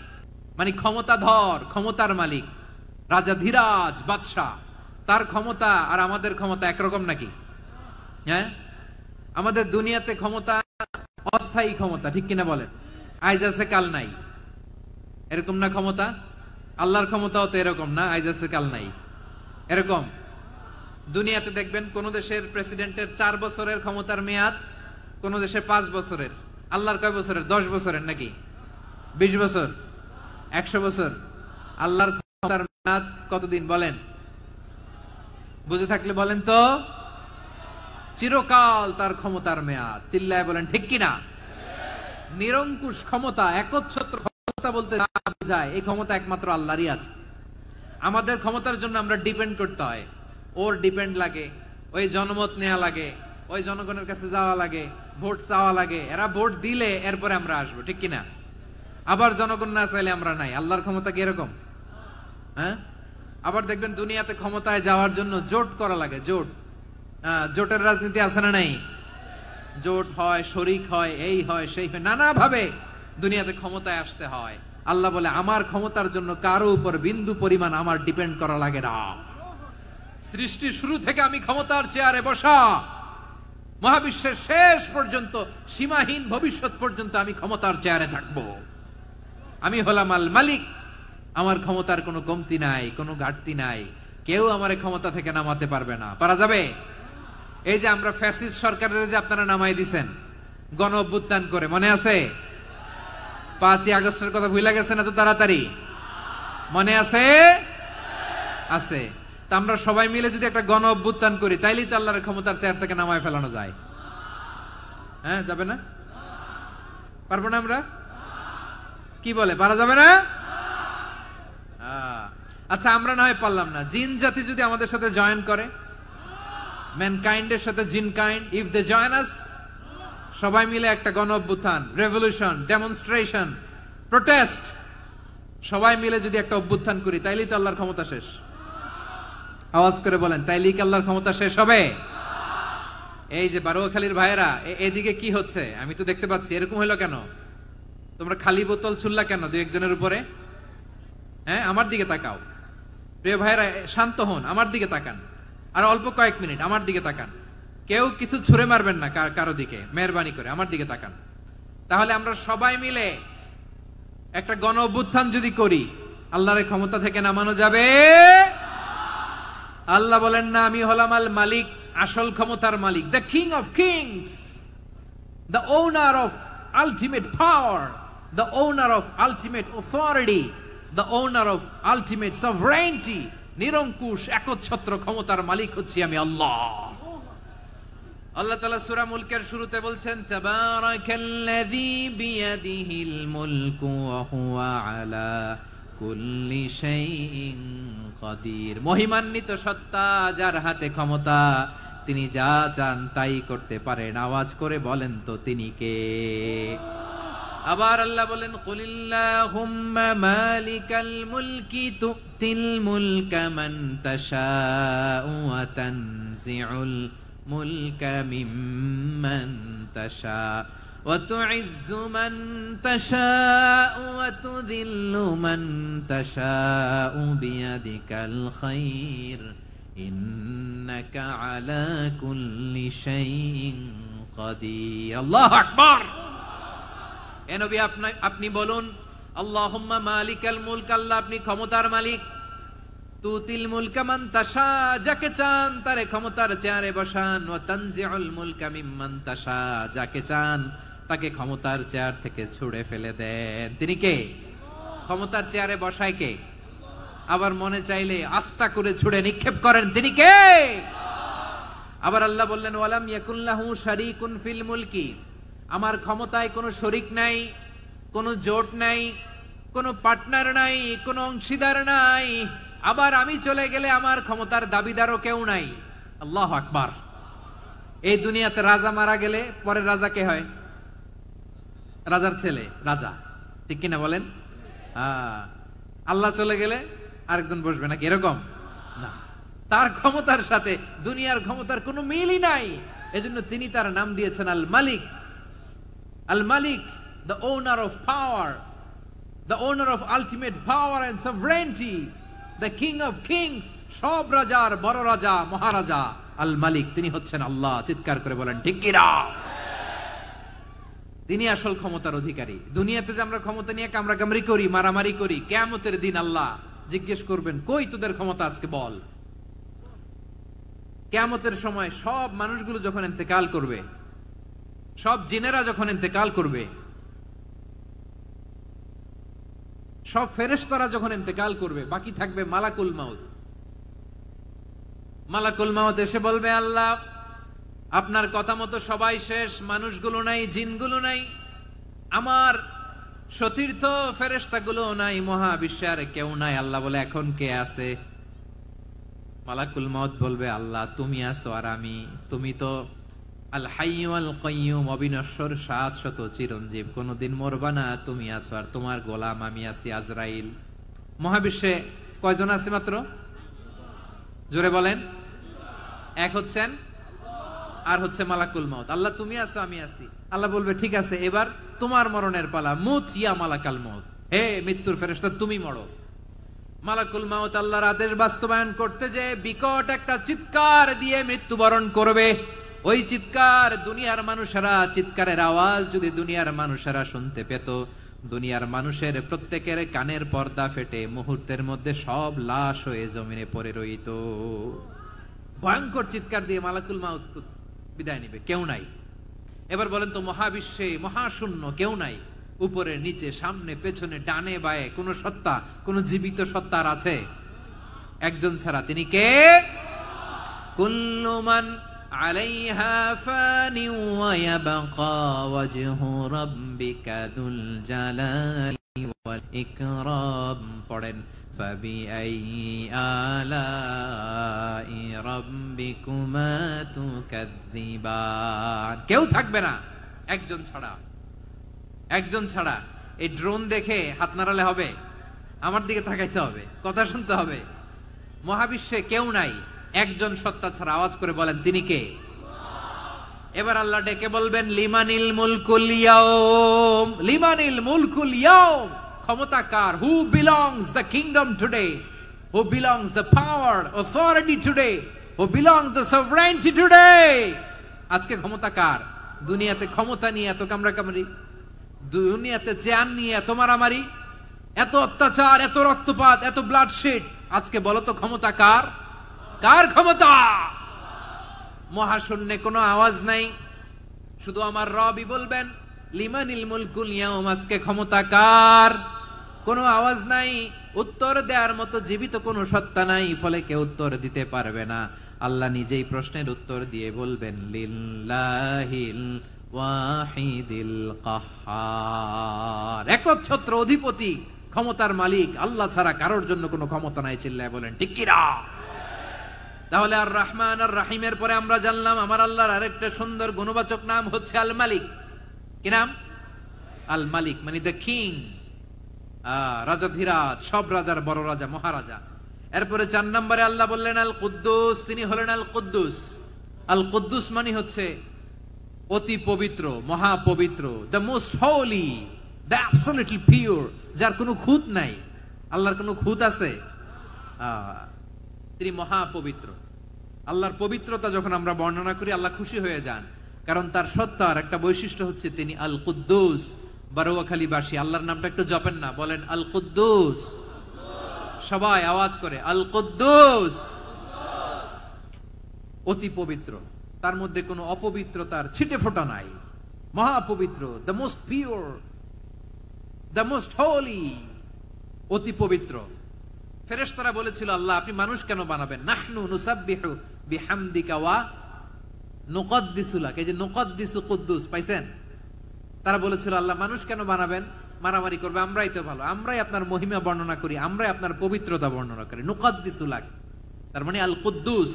মানে ক্ষমতাধর, ক্ষমতার মালিক, রাজা ধীরাজ বাদশাহ। তার ক্ষমতা আর আমাদের ক্ষমতা একরকম নাকি? হ্যাঁ, আমাদের দুনিয়াতে ক্ষমতা অস্থায়ী ক্ষমতা, ঠিক কিনা বলেন? আইজ আছে কাল নাই, এরকম না ক্ষমতা? আল্লাহর ক্ষমতাও তো এরকম না, আইজ আছে কাল নাই এরকম। দুনিয়াতে দেখবেন কোন দেশের প্রেসিডেন্টের 4 বছরের ক্ষমতার মেয়াদ, কোন দেশে 5 বছরের। আল্লাহর কয় বছরের? 10 বছরের নাকি 20 বছর, 100 বছর? আল্লাহর ক্ষমতার মেয়াদ কতদিন বলেন? বুঝে থাকলে বলেন তো। চিরকাল তার ক্ষমতার মেয়াদ। চিল্লায় বলেন ঠিক কিনা? নিরঙ্কুশ ক্ষমতা, একচ্ছত্র ক্ষমতা বলতে বোঝায় এই ক্ষমতা একমাত্র আল্লাহরই আছে। আমাদের ক্ষমতার জন্য আমরা ডিপেন্ড করতে হয়, ওর ডিপেন্ড লাগে, ওই জনমত নেওয়া লাগে, ওই জনগণের কাছে যাওয়া লাগে, ভোট চাওয়া লাগে, এরা ভোট দিলে এরপরে আমরা আসবো, ঠিক কিনা? আবার জনগণ না চাইলে আমরা নাই। আল্লাহর ক্ষমতা কি এরকম? হ্যাঁ, আবার দেখবেন দুনিয়াতে ক্ষমতায় যাওয়ার জন্য জোট করা লাগে, জোট। জোটের রাজনীতি আছে না নাই? জোট হয়, শরিক হয়, এই হয় সেই হয়, নানা ভাবে দুনিয়াতে ক্ষমতায় আসতে হয়। আল্লাহ বলে আমার ক্ষমতার জন্য কারো উপর বিন্দু পরিমাণ আমার ডিপেন্ড করা লাগে না। সৃষ্টি শুরু থেকে আমি ক্ষমতার চেয়ারে বসা, মহাবিশ্বের শেষ পর্যন্ত, সীমাহীন ভবিষ্যৎ পর্যন্ত আমি ক্ষমতার চেয়ারে থাকবো। আমি হলাম আল মালিক। আমার ক্ষমতার কোনো কমতি নাই, কোনো ঘাটতি নাই। কেউ আমার ক্ষমতা থেকে নামাতে পারবে না। পারা যাবে? এই যে আমরা ফ্যাসিস্ট সরকারের যে আপনারা নামাই দিছেন গণ অভ্যুত্থান করে, মনে আছে? 5ই আগস্টের কথা ভুলে গেছেন এত তাড়াতাড়ি? মনে আছে? আছে। তা আমরা সবাই মিলে যদি একটা গণ অভ্যুত্থান করি, তাইলেই তো আল্লাহর ক্ষমতার চেয়ার থেকে নামায় ফেলানো যায়। হ্যাঁ, যাবে না? পারবো না আমরা? কি বলে, পারা যাবে না? আচ্ছা, আমরা না হয় পারলাম না, জিন জাতি যদি আমাদের সাথে জয়েন করে, ম্যানকাইন্ডের সাথে জিনকাইন্ড, ইফ দে জয়েন আস, সবাই মিলে একটা গণ অভ্যুত্থান, রেভলিউশন, ডেমনস্ট্রেশন, প্রোটেস্ট, সবাই মিলে যদি একটা অভ্যুত্থান করি, তাইলেই তো আল্লাহর ক্ষমতা শেষ। আওয়াজ করে বলেন, তাইলেই কি আল্লাহর ক্ষমতা শেষ হবে? এই যে বারোয়াখালীর ভাইয়েরা, এদিকে কি হচ্ছে আমি তো দেখতে পাচ্ছি, এরকম হইলো কেন? তোমরা খালি বোতল ছুড়লা কেন 2-1 জনের উপরে? হ্যাঁ, আমার দিকে তাকাও। প্রিয় ভাইয়েরা, শান্ত হন, আমার দিকে তাকান, আর অল্প কয়েক মিনিট আমার দিকে তাকান। কেউ কিছু ছুঁড়ে মারবেন না কারো দিকে, মেহরবানি করে আমার দিকে তাকান। তাহলে আমরা সবাই মিলে একটা গণ অভ্যুত্থান যদি করি, আল্লাহর ক্ষমতা থেকে নামানো যাবে? আল্লাহ বলেন না, আমি হলাম আল মালিক, আসল ক্ষমতার মালিক, the king of kings, the owner of ultimate power, the owner of ultimate authority, the owner of ultimate sovereignty. নিরঙ্কুশ একচ্ছত্র ক্ষমতার মালিক হচ্ছি আমি আল্লাহ। আল্লাহ তাআলা সূরা মুলকের শুরুতে বলছেন, তাবারাকাল্লাযী বিয়াদিহিল মুলকু ওয়া হুয়া আলা কুল্লি শাইইন কাদির। মহিমান্বিত সত্তা, যার হাতে ক্ষমতা, তিনি যা চান তাই করতে পারেন। আওয়াজ করে বলেন তো তিনি কে? আবার আল্লাহ বলেন, কুলিল্লাহুম্মা মালিকাল মুলকি তুতিল মুলকা মান তাশাউ ওয়া তানজিউল মুলকা মিম্মান তাশা ওয়া তুইজ্জু মান তাশাউ ওয়া তুযিল্লু মান তাশাউ বিয়াদিকাল খায়র ইন্নাকা আলা কুল্লি শাইইন কাদির। আল্লাহু আকবার। এ নবী, আপনি বলুন, আল্লাহুম্মা মালিকাল মুলক, আল্লাহ আপনি ক্ষমতার মালিক, তুতিল মুলকা মান তাশা, যাকে চান তারে ক্ষমতার চেয়ারে বসান। ওয়া তানজিউল মুলকা মিম্মান তাশা, যাকে চান তাকে ক্ষমতার চেয়ার থেকে ছুড়ে ফেলে দেন। তিনি কে? ক্ষমতার চেয়ারে বসায় কে? আবার মনে চাইলে আস্থা করে ছুড়ে নিক্ষেপ করেন, তিনি কে? আবার আল্লাহ বললেন ওয়ালাম ইয়াকুল্লাহু শারীকুন ফিল মুলকি, আমার ক্ষমতায় কোনো শরীক নাই, কোনো জোট নাই, কোনো পার্টনার নাই, কোনো অংশীদার নাই। আবার আমি চলে গেলে আমার ক্ষমতার দাবিদারও কেউ নাই। আল্লাহু আকবার। এই দুনিয়াতে রাজা মারা গেলে পরের রাজা কে হয়? রাজার ছেলে রাজা, ঠিক কিনা বলেন? আল্লাহ চলে গেলে আরেকজন বসবে নাকি? এরকম না, তার ক্ষমতার সাথে দুনিয়ার ক্ষমতার কোনো মিলই নাই। এজন্য তিনি তার নাম দিয়েছেন আল মালিক। আল মালিক, the owner of power, the owner of ultimate power and sovereignty, the king of kings, সব রাজার বড় রাজা, মহারাজা আল মালিক, তিনি হচ্ছেন আল্লাহ। চিৎকার করে বলেন ঠিক কিনা? তিনি আসল ক্ষমতার অধিকারী। দুনিয়াতে যে আমরা ক্ষমতা নিয়ে কামড়াকামড়ি করি, মারামারি করি, কিয়ামতের দিন আল্লাহ জিজ্ঞেস করবেন কই তোদের ক্ষমতা, আজকে বল। কিয়ামতের সময় সব মানুষগুলো যখন ইন্তেকাল করবে, সব জিনেরা যখন ইন্তেকাল করবে, সব ফেরেশতারা যখন ইন্তেকাল করবে, বাকি থাকবে মালাকুল মাউত। মালাকুল মাউত এসে বলবে আল্লাহ আপনার কথা মতো সবাই শেষ, মানুষগুলো নাই, জিনগুলো নাই, আমার সতীর্থ ফেরেশতাগুলো নাই, মহাবিশ্বে আর কেউ নাই। আল্লাহ বলে এখন কে আছে? মালাকুল মাউত বলবে আল্লাহ তুমি আছো আর আমি। তুমি তো আল হাইয়্যু আল কাইয়্যুম, অবিনশ্বর, শাশ্বত, চিরঞ্জীব, কোনদিন মরবা না, তুমি আছো আর তোমার গোলাম আমি আছি আজরাইল। মহাবিশ্বে কয়জন আছে মাত্র? জোরে বলেন। এক হচ্ছেন আর হচ্ছে মালাকুল মাউত। আল্লাহ তুমি আছো আমি আছি। আল্লাহ বলবে ঠিক আছে এবার তোমার মরণের পালা, মুত ইয়া মালাকাল মাউত, হে মৃত্যুর ফেরেশতা তুমি মরো। মালাকুল মাউত আল্লাহর আদেশ বাস্তবায়ন করতে যে বিকট একটা চিৎকার দিয়ে মৃত্যুবরণ করবে। ওই চিৎকার দুনিয়ার মানুষেরা, চিৎকারের আওয়াজ যদি দুনিয়ার মানুষেরা শুনতে পেত, দুনিয়ার মানুষের প্রত্যেকের কানের পর্দা ফেটে মুহূর্তের মধ্যে সব লাশ হয়ে জমিনে পড়ে রইত। ভয়ঙ্কর চিৎকার দিয়ে মালাকুল মাউত বিদায় নিবে, কেউ নাই। এবার বলেন তো মহাবিশ্বে মহাশূন্য, কেউ নাই, উপরে নিচে সামনে পেছনে ডানে বায়ে কোন সত্তা, কোন জীবিত সত্তার আছে? একজন ছাড়া, তিনি কে? কুল্লু মান আলাইহা ফানি ওয়া ইয়াবকা ওয়াজহু রাব্বিকা যুল জালালি ওয়াল ইকরাম। পড়েন ফাবিআইয়ি আলাই রাব্বিকুমা তুকাযযিবান। কেউ থাকবে না একজন ছাড়া, একজন ছাড়া। এই ড্রোন দেখে হাত নাড়ালে হবে? আমার দিকে তাকাইতে হবে, কথা শুনতে হবে। মহাবিশ্বে কেউ নাই একজন সত্তা ছাড়া। আওয়াজ করে বলেন তিনি কে? এবার আল্লাহ ডেকে বলবেন লিমানিল মুলকুল ইয়াউম, লিমানিল মুলকুল ইয়াউম, ক্ষমতা কার? Who belongs the kingdom today, who belongs the power authority today, who belongs the sovereignty today. আজকে ক্ষমতা কার? দুনিয়াতে ক্ষমতা নিয়ে এত কামড়াকামড়ি, দুনিয়াতে জান নিয়ে এত মারামারি, এত অত্যাচার, এত রক্তপাত, এত ব্লাডশেড, আজকে বলো তো ক্ষমতা কার? কার ক্ষমতা? মহাশূন্যে কোনো আওয়াজ নাই, শুধু আমার রবই বলবেন লিমানিল মুলকুল ইয়াউম, আজকে ক্ষমতা কার? কোনো আওয়াজ নাই, উত্তর দেওয়ার মতো জীবিত কোনো সত্তা নাই, ফলে কেউ উত্তর দিতে পারবে না। আল্লাহ নিজেই প্রশ্নের উত্তর দিয়ে বলবেন লিল্লাহিল ওয়াহিদিল কাহ্হার, একচ্ছত্র অধিপতি, ক্ষমতার মালিক আল্লাহ ছাড়া কারোর জন্য কোনো ক্ষমতা নাই। চিল্লায় বলেন ঠিক কি না? তাহলে আর রহমান আর রাহিমের পরে আমরা জানলাম আমার আল্লাহর আরেকটা সুন্দর গুণবাচক নাম হচ্ছে আল মালিক। কি নাম? আল মালিক, মানে দ্য কিং, রাজাধিরাজ, সব রাজার বড় রাজা, মহারাজা। এরপরে 4 নম্বরে আল্লাহ বললেন আল কুদ্দুস, তিনি হলেন আল কুদ্দুস। আল কুদ্দুস মানে হচ্ছে অতি পবিত্র, মহাপবিত্র, the most holy, the absolutely pure, যার কোনো খুঁত নাই। আল্লাহর কোনো খুঁত আছে? তিনি মহাপবিত্র। আল্লাহর পবিত্রতা যখন আমরা বর্ণনা করি আল্লাহ খুশি হয়ে যান, কারণ তার সত্তার একটা বৈশিষ্ট্য হচ্ছে তিনি আল কুদ্দুস। বারোয়াখালীবাসী আল্লাহর নামটা একটু জপেন না, বলেন আল কুদ্দুস। সবাই আওয়াজ করে আল কুদ্দুস, অতি পবিত্র, তার মধ্যে কোনো অপবিত্রতার ছিটে ফোঁটা নাই, মহাপবিত্র, the most pure, the most holy, অতি পবিত্র। ফেরেশতারা বলেছিল আল্লাহ আপনি মানুষ কেন বানাবেন? নাহনু নুসাব্বিহু বিহামদিকা ওয়া নুকদ্দিসু লাক, এই যে নুকদ্দিসু কুদ্দুস পাইছেন? তারা বলেছিল আল্লাহ মানুষ কেন বানাবেন, মারামারি করবে, আমরাই তো ভালো, আমরাই আপনার মহিমা বর্ণনা করি, আমরাই আপনার পবিত্রতা বর্ণনা করি, নুকদ্দিসু লাক, তার মানে আল কুদ্দুস।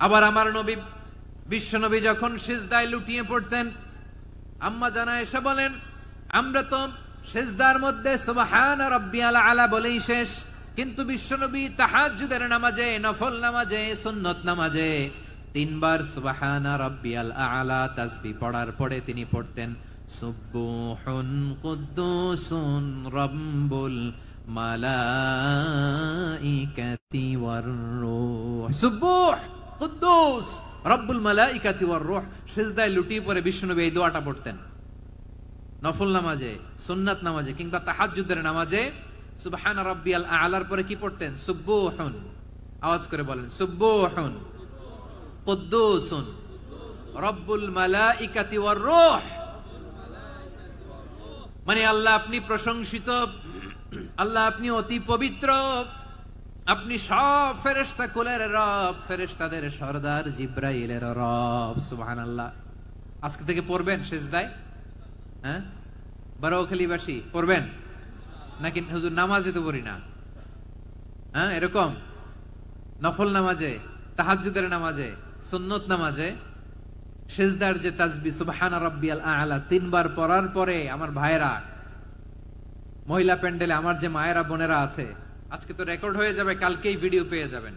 আবার আমার নবী বিশ্ব নবী যখন সিজদায় লুটিয়ে পড়তেন, আম্মা জানা এসে বলেন আমরা তো সিজদার মধ্যে সুবহানা রাব্বিয়াল আলা বলেই শেষ, কিন্তু বিশ্বনবী তাহাজ্জুদের নামাজে, নফল নামাজে, সুন্নত নামাজে তিনবার সুবহানা রাব্বিয়াল আলা তাসবিহ পড়ার পরে তিনি পড়তেন সুবহুন কুদ্দুসুন রাব্বুল মালাইকাতি ওয়ার রূহ, সুবহ কুদ্দুস রব্বুল মালাইকাতি ওয়ার রূহ। সিজদায় লুটিয়ে পড়ে বিশ্বনবী এই দোয়াটা পড়তেন নফল নামাজে, সুন্নাত নামাজে কিংবা তাহাজ্জুদের নামাজে। সুবহান রাব্বিয়াল আলার পরে কি পড়তেন? সুবহুন, আওয়াজ করে বলেন সুবহুন কুদ্দুসুন রব্বুল মালাইকাতি ওয়ার রূহ। মানে আল্লাহ আপনি প্রশংসিত, আল্লাহ আপনি অতি পবিত্র, আপনি সব ফেরেশতা কুলের রব, ফেরেশতাদের সরদার জিব্রাইলের রব। সুবহানাল্লাহ। আজকে থেকে পড়বেন সিজদায়? হ্যাঁ, বারোখালীবাসী পড়বেন নাকি হুজুর নামাজে তো পড়ি না? হ্যাঁ, এরকম নফল নামাজে, তাহাজ্জুদের নামাজে, সুন্নত নামাজে সিজদার যে তাসবিহ সুবহান রাব্বিয়াল আলা তিনবার পড়ার পরে আমার ভাইরা, মহিলা প্যান্ডেলে আমার যে মায়েরা বোনেরা আছে, আজকে তো রেকর্ড হয়ে যাবে, কালকেই ভিডিও পেয়ে যাবেন।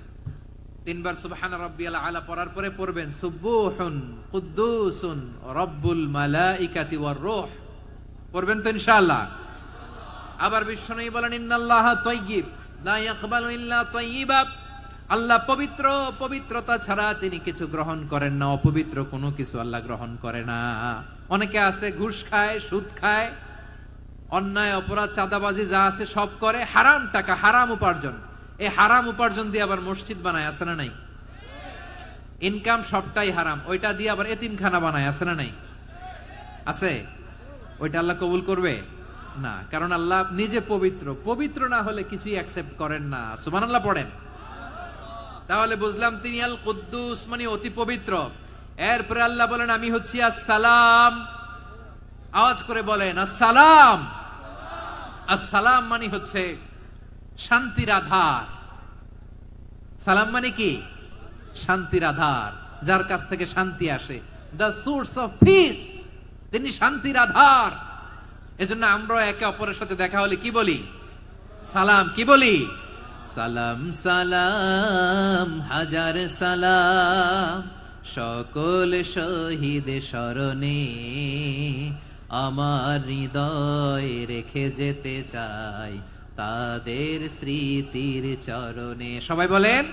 তিনবার সুবহান রাব্বিয়াল আলা পড়ার পরে পড়বেন সুবহুন কুদ্দুসুন রব্বুল মালাইকাতি ওয়ার রূহ। পড়বেন তো ইনশাআল্লাহ? আবার বিশ্বনবী বলেন ইন্নাল্লাহা তাইয়্যিব লা ইয়াকবালু ইল্লা তাইয়্যিবা, আল্লাহ পবিত্র, পবিত্রতা ছাড়া তিনি কিছু গ্রহণ করেন না, অপবিত্র কোনো কিছু আল্লাহ গ্রহণ করে না। অনেকে আছে ঘুষ খায়, সুদ খায়, অন্যায় অপরাধ চাঁদাবাজি যা আছে সব করে, হারাম টাকা, হারাম উপার্জন, এই হারাম উপার্জন দিয়ে আবার মসজিদ বানায়, আছে না নাই? ইনকাম সবটাই হারাম, ওইটা দিয়ে আবার এতিমখানা বানায়, আছে না নাই? আছে। ওইটা আল্লাহ কবুল করবে না, কারণ আল্লাহ নিজে পবিত্র, পবিত্র না হলে কিছুই অ্যাকসেপ্ট করেন না। সুবহানাল্লাহ পড়েন। তাহলে বুঝলাম তিনি আল কুদ্দুস মানে অতি পবিত্র। এরপরে আল্লাহ বলেন আমি হচ্ছি আসসালাম, আওয়াজ করে বলেন আসসালাম। আসসালাম মানে হচ্ছে শান্তির আধার। সালাম মানে কি? শান্তির আধার, যার কাছ থেকে শান্তি আসে, দ্য সোর্স অফ পিস, তিনি শান্তির আধার। এজন্য আমরা একে অপরের সাথে দেখা হলে কি বলি? সালাম। কি বলি? সালাম সালাম হাজার সালাম, সকল শহীদ স্মরণে আমার হৃদয় রেখে যেতে চাই তাদের স্মৃতির চরণে। সবাই বলেন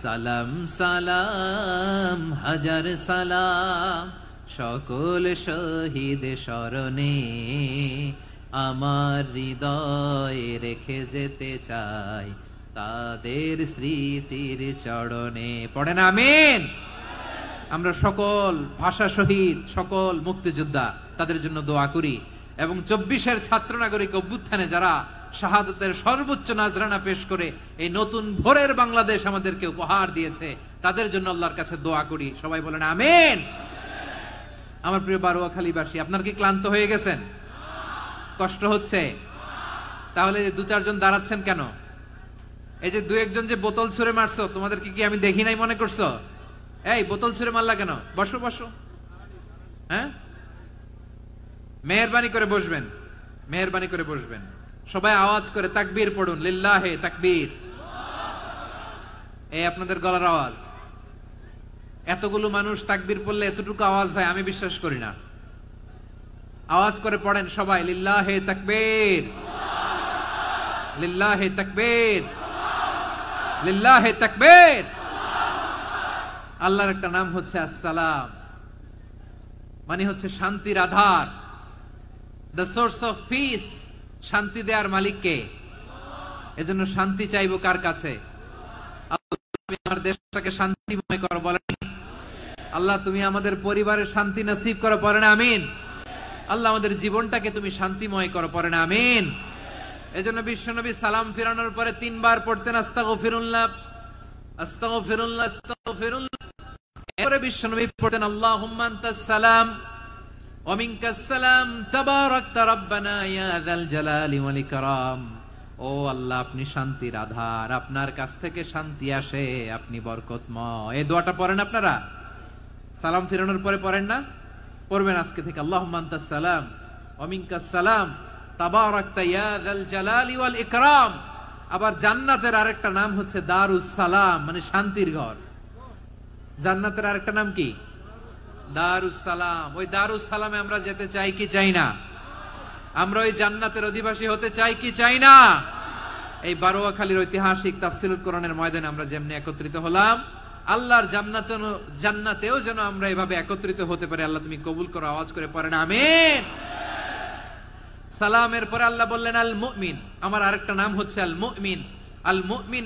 সালাম সালাম হাজার সালাম, সকল শহীদ স্মরণে আমার হৃদয় রেখে যেতে চাই তাদের স্মৃতির চরণে। পড়েন আমিন। আমরা সকল ভাষা শহীদ, সকল মুক্তিযোদ্ধা, তাদের জন্য দোয়া করি, এবং 24-এর ছাত্র নাগরিক অভ্যুত্থানে যারা শাহাদাতের সর্বোচ্চ নাজরানা পেশ করে এই নতুন ভোরের বাংলাদেশ আমাদেরকে উপহার দিয়েছে, তাদের জন্য আল্লাহর কাছে দোয়া করি। সবাই বলেন আমিন। আমার প্রিয় বারোয়াখালীবাসী, আপনার কি ক্লান্ত হয়ে গেছেন? কষ্ট হচ্ছে? তাহলে 2-4 জন দাঁড়াচ্ছেন কেন? এই যে 2-1 জন যে বোতল ছুঁড়ে মারছো, তোমাদেরকে কি আমি দেখি নাই মনে করছো? এই বোতল ছুঁড়ে মারলা কেন? বসো বসো। হ্যাঁ, মেহেরবানি করে বসবেন, মেহেরবানি করে বসবেন। সবাই আওয়াজ করে তাকবীর পড়ুন, লিল্লাহে তাকবীর। এই আপনাদের গলার আওয়াজ। এতগুলো মানুষ তাকবীর পড়লে এতটুকু আওয়াজ হয় আমি বিশ্বাস করি না। আওয়াজ করে পড়েন সবাই, লিল্লাহে তাকবীর, লিল্লাহে তাকবীর, লিল্লাহে তাকবীর। আল্লাহর একটা নাম হচ্ছে আসসালাম, মানে হচ্ছে শান্তির আধার, দ্য সোর্স অফ পিস। শান্তি দেওয়ার মালিক কে? এজন্য শান্তি চাইবো কার কাছে? আল্লাহ তুমি আমার দেশটাকে শান্তিময় করো, বলেন আল্লাহ তুমি আমাদের পরিবারের শান্তি নসিব করো, পড়েন আমিন। আল্লাহ আমাদের জীবনটাকে তুমি শান্তিময় করো, পড়েন আমিন। এজন্য বিশ্বনবী সালাম ফিরানোর পরে 3 বার পড়তেন আস্তাগফিরুল্লাহ আস্তাগফিরুল্লাহ আস্তাগফিরুল্লাহ। এরপরে বিশ্বনবী পড়তেন আল্লাহুম্মা আনতাস সালাম ওয়া মিনকাস সালাম তাবারাকতা রাব্বানা ইয়া যাল জালালি ওয়াল ইকরাম। ও আল্লাহ আপনি শান্তির আধার, আপনার কাছ থেকে শান্তি আসে, আপনি বরকতময়। এই দোয়াটা পড়েন আপনারা সালাম ফিরানোর পরে, পড়েন না? পড়বেন আজকে থেকে আল্লাহুম্মা আনতাস সালাম ওয়া মিনকাস সালাম তাবারাকতা ইয়া যাল জালালি ওয়াল ইকরাম। আবার জান্নাতের আরেকটা নাম হচ্ছে দারুস সালাম, মানে শান্তির ঘর। জান্নাতের আরেকটা নাম কি? দারুস সালাম। ওই দারুস সালামে আমরা যেতে চাই কি চাই না? আমরা ওই জান্নাতের অধিবাসী হতে চাই কি চাই না? এই বারোয়াখালীর ঐতিহাসিক তাফসীরুল কোরআনের ময়দানে আমরা যেমনি একত্রিত হলাম, আল্লাহর জান্নাতেও যেন আমরা এভাবে একত্রিত হতে পারি। আল্লাহ তুমি কবুল করো, আওয়াজ করে পড়েন আমিন। সালামের পরে আল্লাহ বললেন আল মুমিন, আমার আরেকটা নাম হচ্ছে আল মুমিন। আল মুমিন